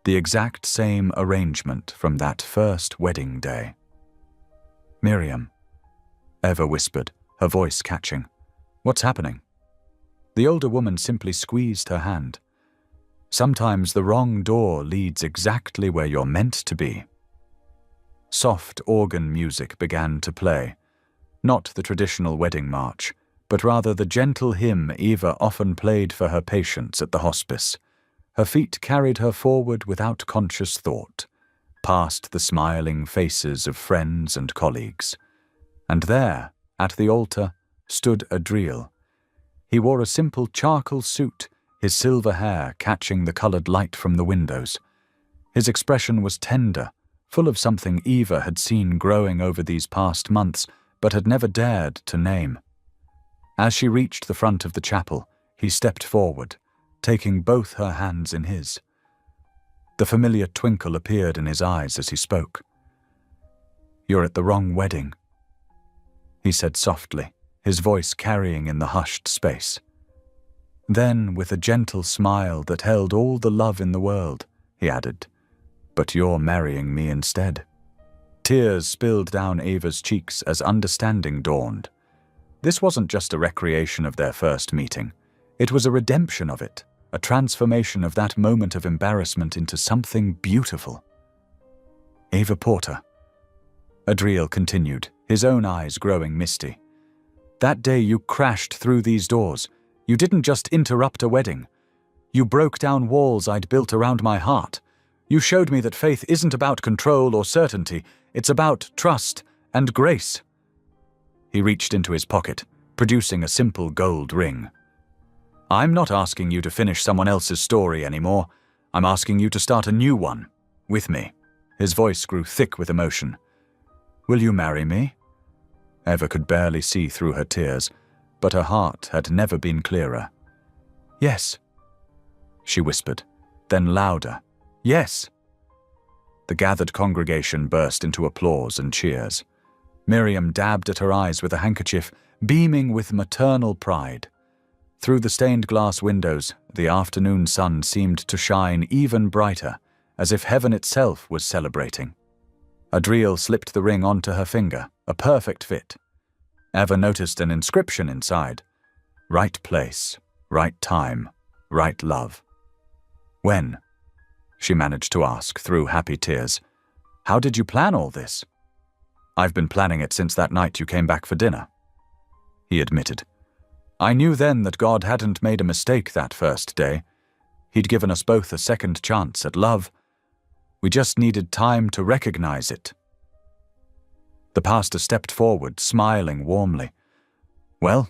the exact same arrangement from that first wedding day. "Miriam," Eva whispered, her voice catching. "What's happening?" The older woman simply squeezed her hand. "Sometimes the wrong door leads exactly where you're meant to be." Soft organ music began to play, not the traditional wedding march, but rather the gentle hymn Eva often played for her patients at the hospice. Her feet carried her forward without conscious thought, past the smiling faces of friends and colleagues. And there, at the altar, stood Adriel. He wore a simple charcoal suit, his silver hair catching the colored light from the windows. His expression was tender, full of something Eva had seen growing over these past months, but had never dared to name. As she reached the front of the chapel, he stepped forward, taking both her hands in his. The familiar twinkle appeared in his eyes as he spoke. "You're at the wrong wedding," he said softly, his voice carrying in the hushed space. Then, with a gentle smile that held all the love in the world, he added, "But you're marrying me instead." Tears spilled down Ava's cheeks as understanding dawned. This wasn't just a recreation of their first meeting. It was a redemption of it, a transformation of that moment of embarrassment into something beautiful. "Ava Porter," Adriel continued, his own eyes growing misty. "That day you crashed through these doors. You didn't just interrupt a wedding. You broke down walls I'd built around my heart. You showed me that faith isn't about control or certainty. It's about trust and grace." He reached into his pocket, producing a simple gold ring. "I'm not asking you to finish someone else's story anymore. I'm asking you to start a new one, with me." His voice grew thick with emotion. "Will you marry me?" Eva could barely see through her tears, but her heart had never been clearer. "Yes," she whispered, then louder, "Yes." The gathered congregation burst into applause and cheers. Miriam dabbed at her eyes with a handkerchief, beaming with maternal pride. Through the stained glass windows, the afternoon sun seemed to shine even brighter, as if heaven itself was celebrating. Adriel slipped the ring onto her finger, a perfect fit. Eva noticed an inscription inside. "Right place, right time, right love." "When?" she managed to ask through happy tears. "How did you plan all this?" "I've been planning it since that night you came back for dinner," he admitted. "I knew then that God hadn't made a mistake that first day. He'd given us both a second chance at love. We just needed time to recognize it." The pastor stepped forward, smiling warmly. "Well,"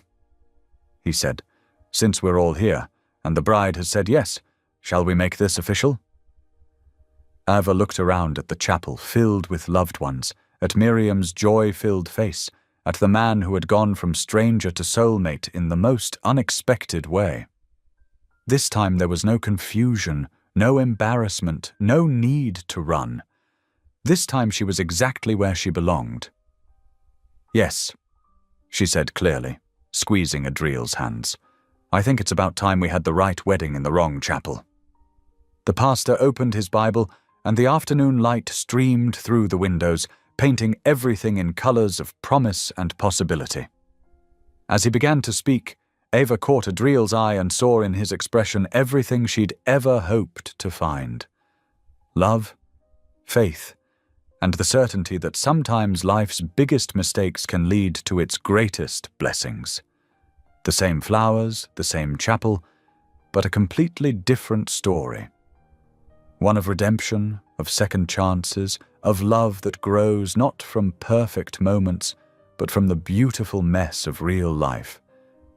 he said, "since we're all here, and the bride has said yes, shall we make this official?" Ava looked around at the chapel filled with loved ones, at Miriam's joy-filled face, at the man who had gone from stranger to soulmate in the most unexpected way. This time there was no confusion, no embarrassment, no need to run. This time she was exactly where she belonged. "Yes," she said clearly, squeezing Adriel's hands. "I think it's about time we had the right wedding in the wrong chapel." The pastor opened his Bible, and the afternoon light streamed through the windows, painting everything in colors of promise and possibility. As he began to speak, Ava caught Adriel's eye and saw in his expression everything she'd ever hoped to find. Love, faith, and the certainty that sometimes life's biggest mistakes can lead to its greatest blessings. The same flowers, the same chapel, but a completely different story. One of redemption, of second chances, of love that grows not from perfect moments, but from the beautiful mess of real life.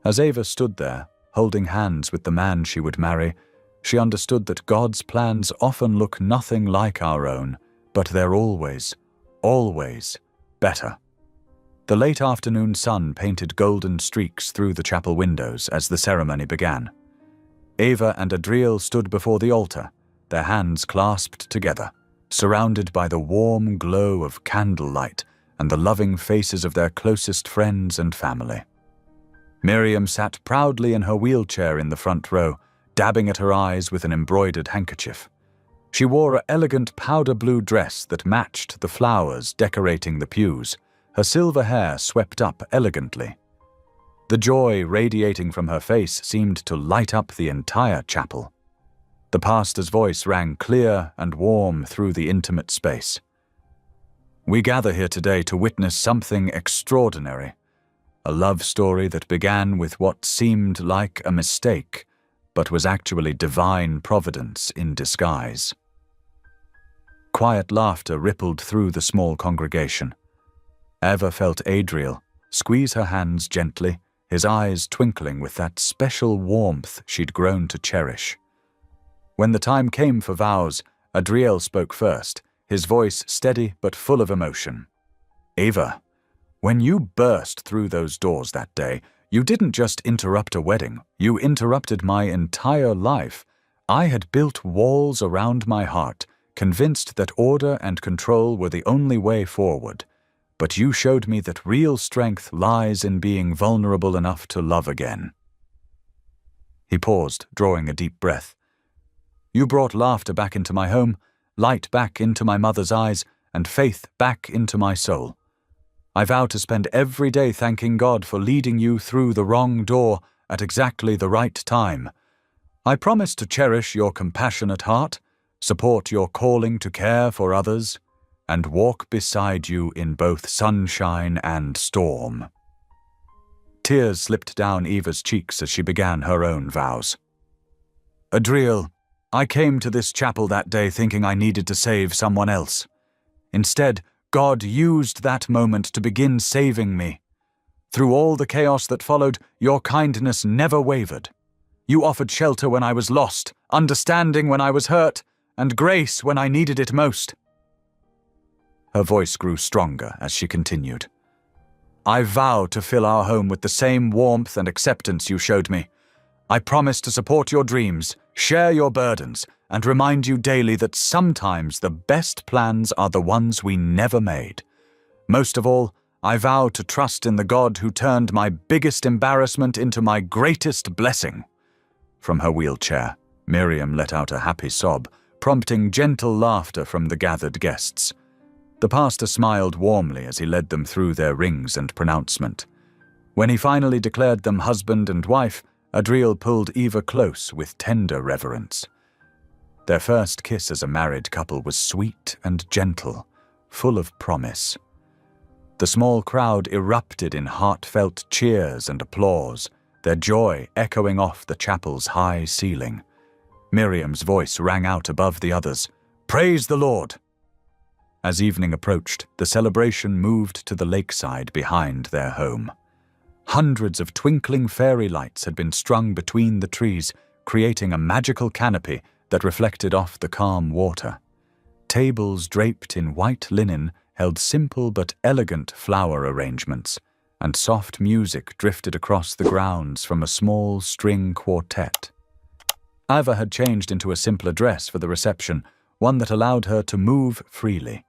As Ava stood there, holding hands with the man she would marry, she understood that God's plans often look nothing like our own, but they're always, always better. The late afternoon sun painted golden streaks through the chapel windows as the ceremony began. Ava and Adriel stood before the altar, their hands clasped together, surrounded by the warm glow of candlelight and the loving faces of their closest friends and family. Miriam sat proudly in her wheelchair in the front row, dabbing at her eyes with an embroidered handkerchief. She wore an elegant powder blue dress that matched the flowers decorating the pews, her silver hair swept up elegantly. The joy radiating from her face seemed to light up the entire chapel. The pastor's voice rang clear and warm through the intimate space. "We gather here today to witness something extraordinary. A love story that began with what seemed like a mistake, but was actually divine providence in disguise." Quiet laughter rippled through the small congregation. Eva felt Adriel squeeze her hands gently, his eyes twinkling with that special warmth she'd grown to cherish. When the time came for vows, Adriel spoke first, his voice steady but full of emotion. "Ava, when you burst through those doors that day, you didn't just interrupt a wedding, you interrupted my entire life. I had built walls around my heart, convinced that order and control were the only way forward. But you showed me that real strength lies in being vulnerable enough to love again." He paused, drawing a deep breath. "You brought laughter back into my home, light back into my mother's eyes, and faith back into my soul. I vow to spend every day thanking God for leading you through the wrong door at exactly the right time. I promise to cherish your compassionate heart, support your calling to care for others, and walk beside you in both sunshine and storm." Tears slipped down Eva's cheeks as she began her own vows. "Adriel, I came to this chapel that day thinking I needed to save someone else. Instead, God used that moment to begin saving me. Through all the chaos that followed, your kindness never wavered. You offered shelter when I was lost, understanding when I was hurt, and grace when I needed it most." Her voice grew stronger as she continued. "I vow to fill our home with the same warmth and acceptance you showed me. I promise to support your dreams, share your burdens, and remind you daily that sometimes the best plans are the ones we never made. Most of all, I vow to trust in the God who turned my biggest embarrassment into my greatest blessing." From her wheelchair, Miriam let out a happy sob, prompting gentle laughter from the gathered guests. The pastor smiled warmly as he led them through their rings and pronouncement. When he finally declared them husband and wife, Adriel pulled Eva close with tender reverence. Their first kiss as a married couple was sweet and gentle, full of promise. The small crowd erupted in heartfelt cheers and applause, their joy echoing off the chapel's high ceiling. Miriam's voice rang out above the others, "Praise the Lord!" As evening approached, the celebration moved to the lakeside behind their home. Hundreds of twinkling fairy lights had been strung between the trees, creating a magical canopy that reflected off the calm water. Tables draped in white linen held simple but elegant flower arrangements, and soft music drifted across the grounds from a small string quartet. Ava had changed into a simpler dress for the reception, one that allowed her to move freely.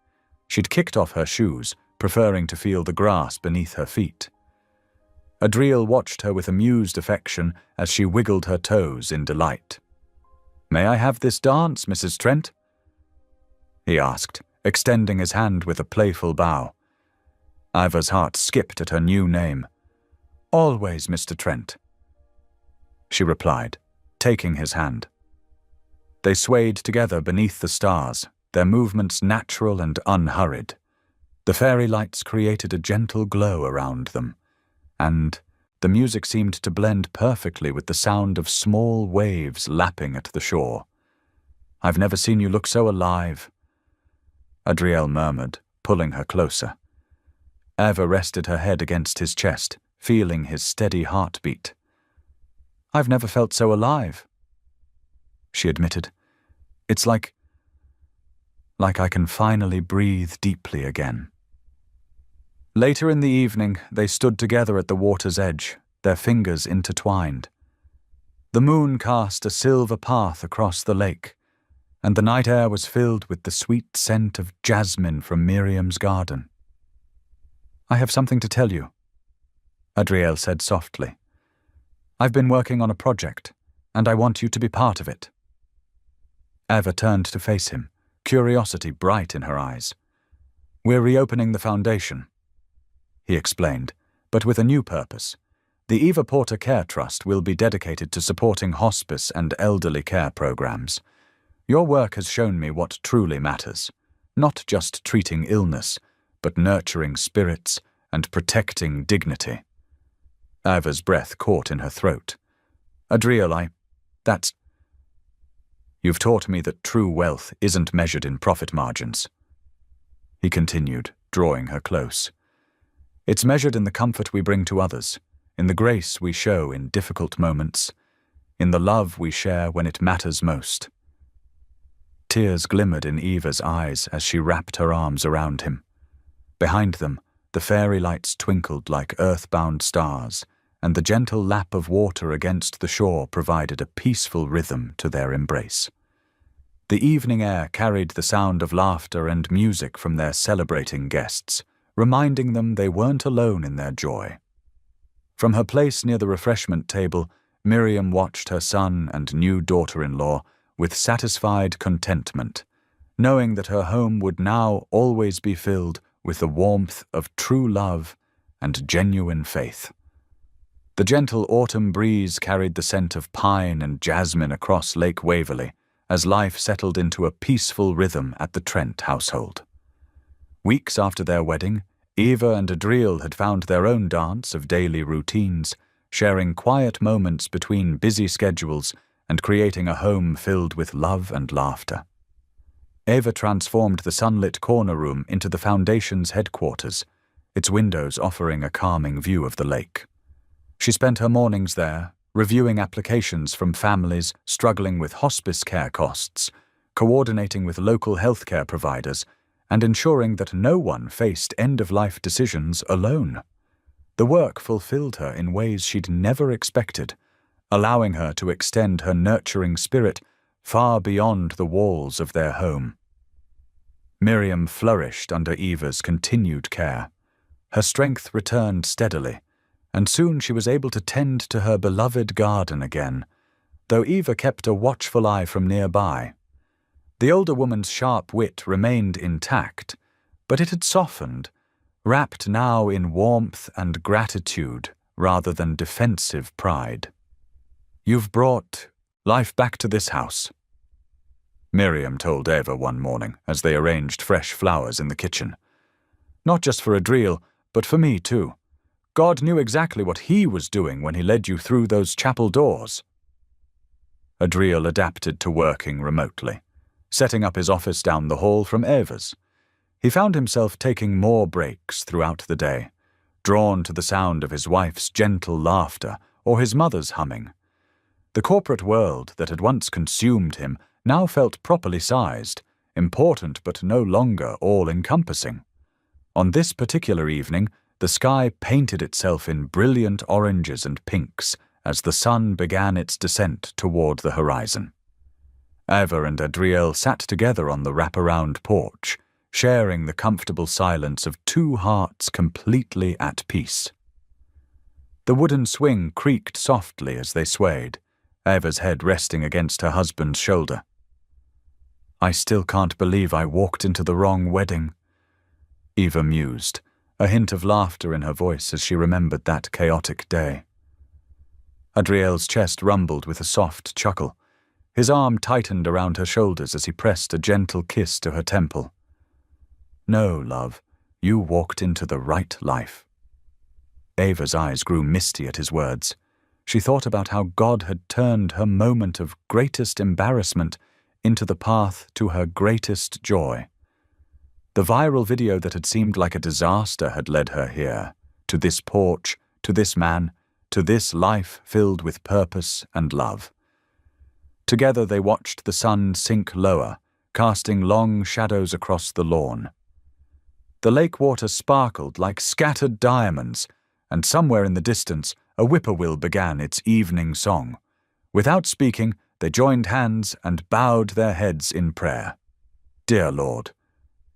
She'd kicked off her shoes, preferring to feel the grass beneath her feet. Adriel watched her with amused affection as she wiggled her toes in delight. "May I have this dance, Mrs. Trent?" he asked, extending his hand with a playful bow. Iva's heart skipped at her new name. "Always, Mr. Trent," she replied, taking his hand. They swayed together beneath the stars, their movements natural and unhurried. The fairy lights created a gentle glow around them, and the music seemed to blend perfectly with the sound of small waves lapping at the shore. "I've never seen you look so alive," Adriel murmured, pulling her closer. Eva rested her head against his chest, feeling his steady heartbeat. "I've never felt so alive," she admitted. "It's like I can finally breathe deeply again." Later in the evening, they stood together at the water's edge, their fingers intertwined. The moon cast a silver path across the lake, and the night air was filled with the sweet scent of jasmine from Miriam's garden. "I have something to tell you," Adriel said softly. "I've been working on a project, and I want you to be part of it." Eva turned to face him, curiosity bright in her eyes. "We're reopening the foundation," he explained, but with a new purpose. The Eva Porter Care Trust will be dedicated to supporting hospice and elderly care programs. Your work has shown me what truly matters, not just treating illness, but nurturing spirits and protecting dignity. Eva's breath caught in her throat. "Adriel, that's... You've taught me that true wealth isn't measured in profit margins," he continued, drawing her close. "It's measured in the comfort we bring to others, in the grace we show in difficult moments, in the love we share when it matters most." Tears glimmered in Eva's eyes as she wrapped her arms around him. Behind them, the fairy lights twinkled like earthbound stars, and the gentle lap of water against the shore provided a peaceful rhythm to their embrace. The evening air carried the sound of laughter and music from their celebrating guests, reminding them they weren't alone in their joy. From her place near the refreshment table, Miriam watched her son and new daughter-in-law with satisfied contentment, knowing that her home would now always be filled with the warmth of true love and genuine faith. The gentle autumn breeze carried the scent of pine and jasmine across Lake Waverley as life settled into a peaceful rhythm at the Trent household. Weeks after their wedding, Eva and Adriel had found their own dance of daily routines, sharing quiet moments between busy schedules and creating a home filled with love and laughter. Eva transformed the sunlit corner room into the foundation's headquarters, its windows offering a calming view of the lake. She spent her mornings there, reviewing applications from families struggling with hospice care costs, coordinating with local healthcare providers, and ensuring that no one faced end-of-life decisions alone. The work fulfilled her in ways she'd never expected, allowing her to extend her nurturing spirit far beyond the walls of their home. Miriam flourished under Eva's continued care. Her strength returned steadily, and soon she was able to tend to her beloved garden again, though Eva kept a watchful eye from nearby. The older woman's sharp wit remained intact, but it had softened, wrapped now in warmth and gratitude rather than defensive pride. "You've brought life back to this house," Miriam told Eva one morning as they arranged fresh flowers in the kitchen. "Not just for Adriel, but for me too. God knew exactly what he was doing when he led you through those chapel doors." Adriel adapted to working remotely, setting up his office down the hall from Eva's. He found himself taking more breaks throughout the day, drawn to the sound of his wife's gentle laughter or his mother's humming. The corporate world that had once consumed him now felt properly sized, important but no longer all-encompassing. On this particular evening, the sky painted itself in brilliant oranges and pinks as the sun began its descent toward the horizon. Eva and Adriel sat together on the wraparound porch, sharing the comfortable silence of two hearts completely at peace. The wooden swing creaked softly as they swayed, Eva's head resting against her husband's shoulder. "I still can't believe I walked into the wrong wedding," Eva mused, a hint of laughter in her voice as she remembered that chaotic day. Adriel's chest rumbled with a soft chuckle. His arm tightened around her shoulders as he pressed a gentle kiss to her temple. "No, love, you walked into the right life." Eva's eyes grew misty at his words. She thought about how God had turned her moment of greatest embarrassment into the path to her greatest joy. The viral video that had seemed like a disaster had led her here, to this porch, to this man, to this life filled with purpose and love. Together they watched the sun sink lower, casting long shadows across the lawn. The lake water sparkled like scattered diamonds, and somewhere in the distance a whippoorwill began its evening song. Without speaking, they joined hands and bowed their heads in prayer. "Dear Lord,"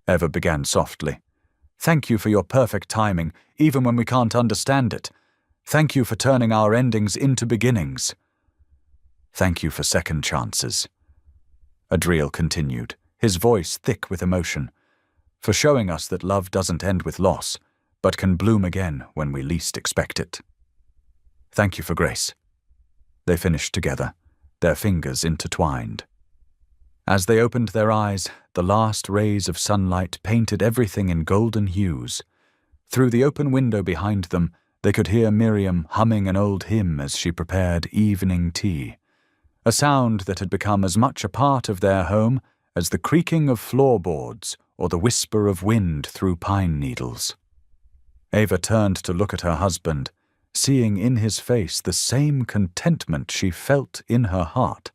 Eva began softly, "thank you for your perfect timing, even when we can't understand it. Thank you for turning our endings into beginnings. Thank you for second chances," Adriel continued, his voice thick with emotion, "for showing us that love doesn't end with loss, but can bloom again when we least expect it. Thank you for grace." They finished together, their fingers intertwined. As they opened their eyes, the last rays of sunlight painted everything in golden hues. Through the open window behind them, they could hear Miriam humming an old hymn as she prepared evening tea, a sound that had become as much a part of their home as the creaking of floorboards or the whisper of wind through pine needles. Eva turned to look at her husband, seeing in his face the same contentment she felt in her heart.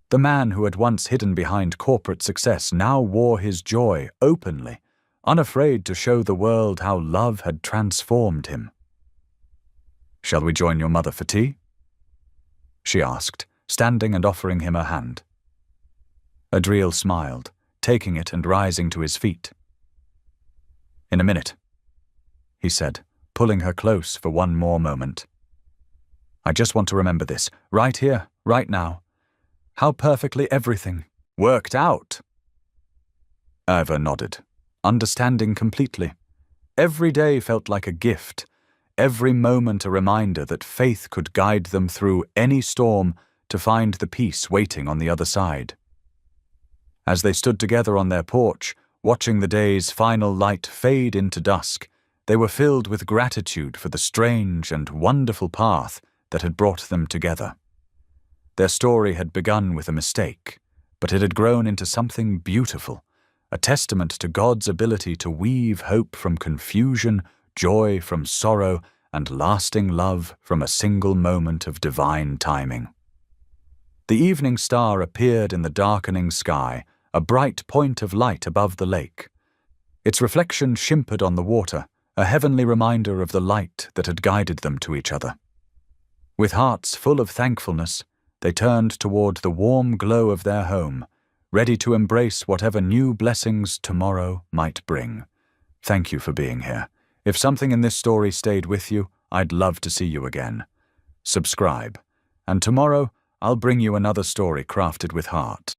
The man who had once hidden behind corporate success now wore his joy openly, unafraid to show the world how love had transformed him. "Shall we join your mother for tea?" she asked, standing and offering him her hand. Adriel smiled, taking it and rising to his feet. "In a minute," he said, pulling her close for one more moment. "I just want to remember this, right here, right now. How perfectly everything worked out." Eva nodded, understanding completely. Every day felt like a gift, every moment a reminder that faith could guide them through any storm to find the peace waiting on the other side. As they stood together on their porch, watching the day's final light fade into dusk, they were filled with gratitude for the strange and wonderful path that had brought them together. Their story had begun with a mistake, but it had grown into something beautiful, a testament to God's ability to weave hope from confusion, joy from sorrow, and lasting love from a single moment of divine timing. The evening star appeared in the darkening sky, a bright point of light above the lake. Its reflection shimmered on the water, a heavenly reminder of the light that had guided them to each other. With hearts full of thankfulness, they turned toward the warm glow of their home, ready to embrace whatever new blessings tomorrow might bring. Thank you for being here. If something in this story stayed with you, I'd love to see you again. Subscribe, and tomorrow I'll bring you another story crafted with heart.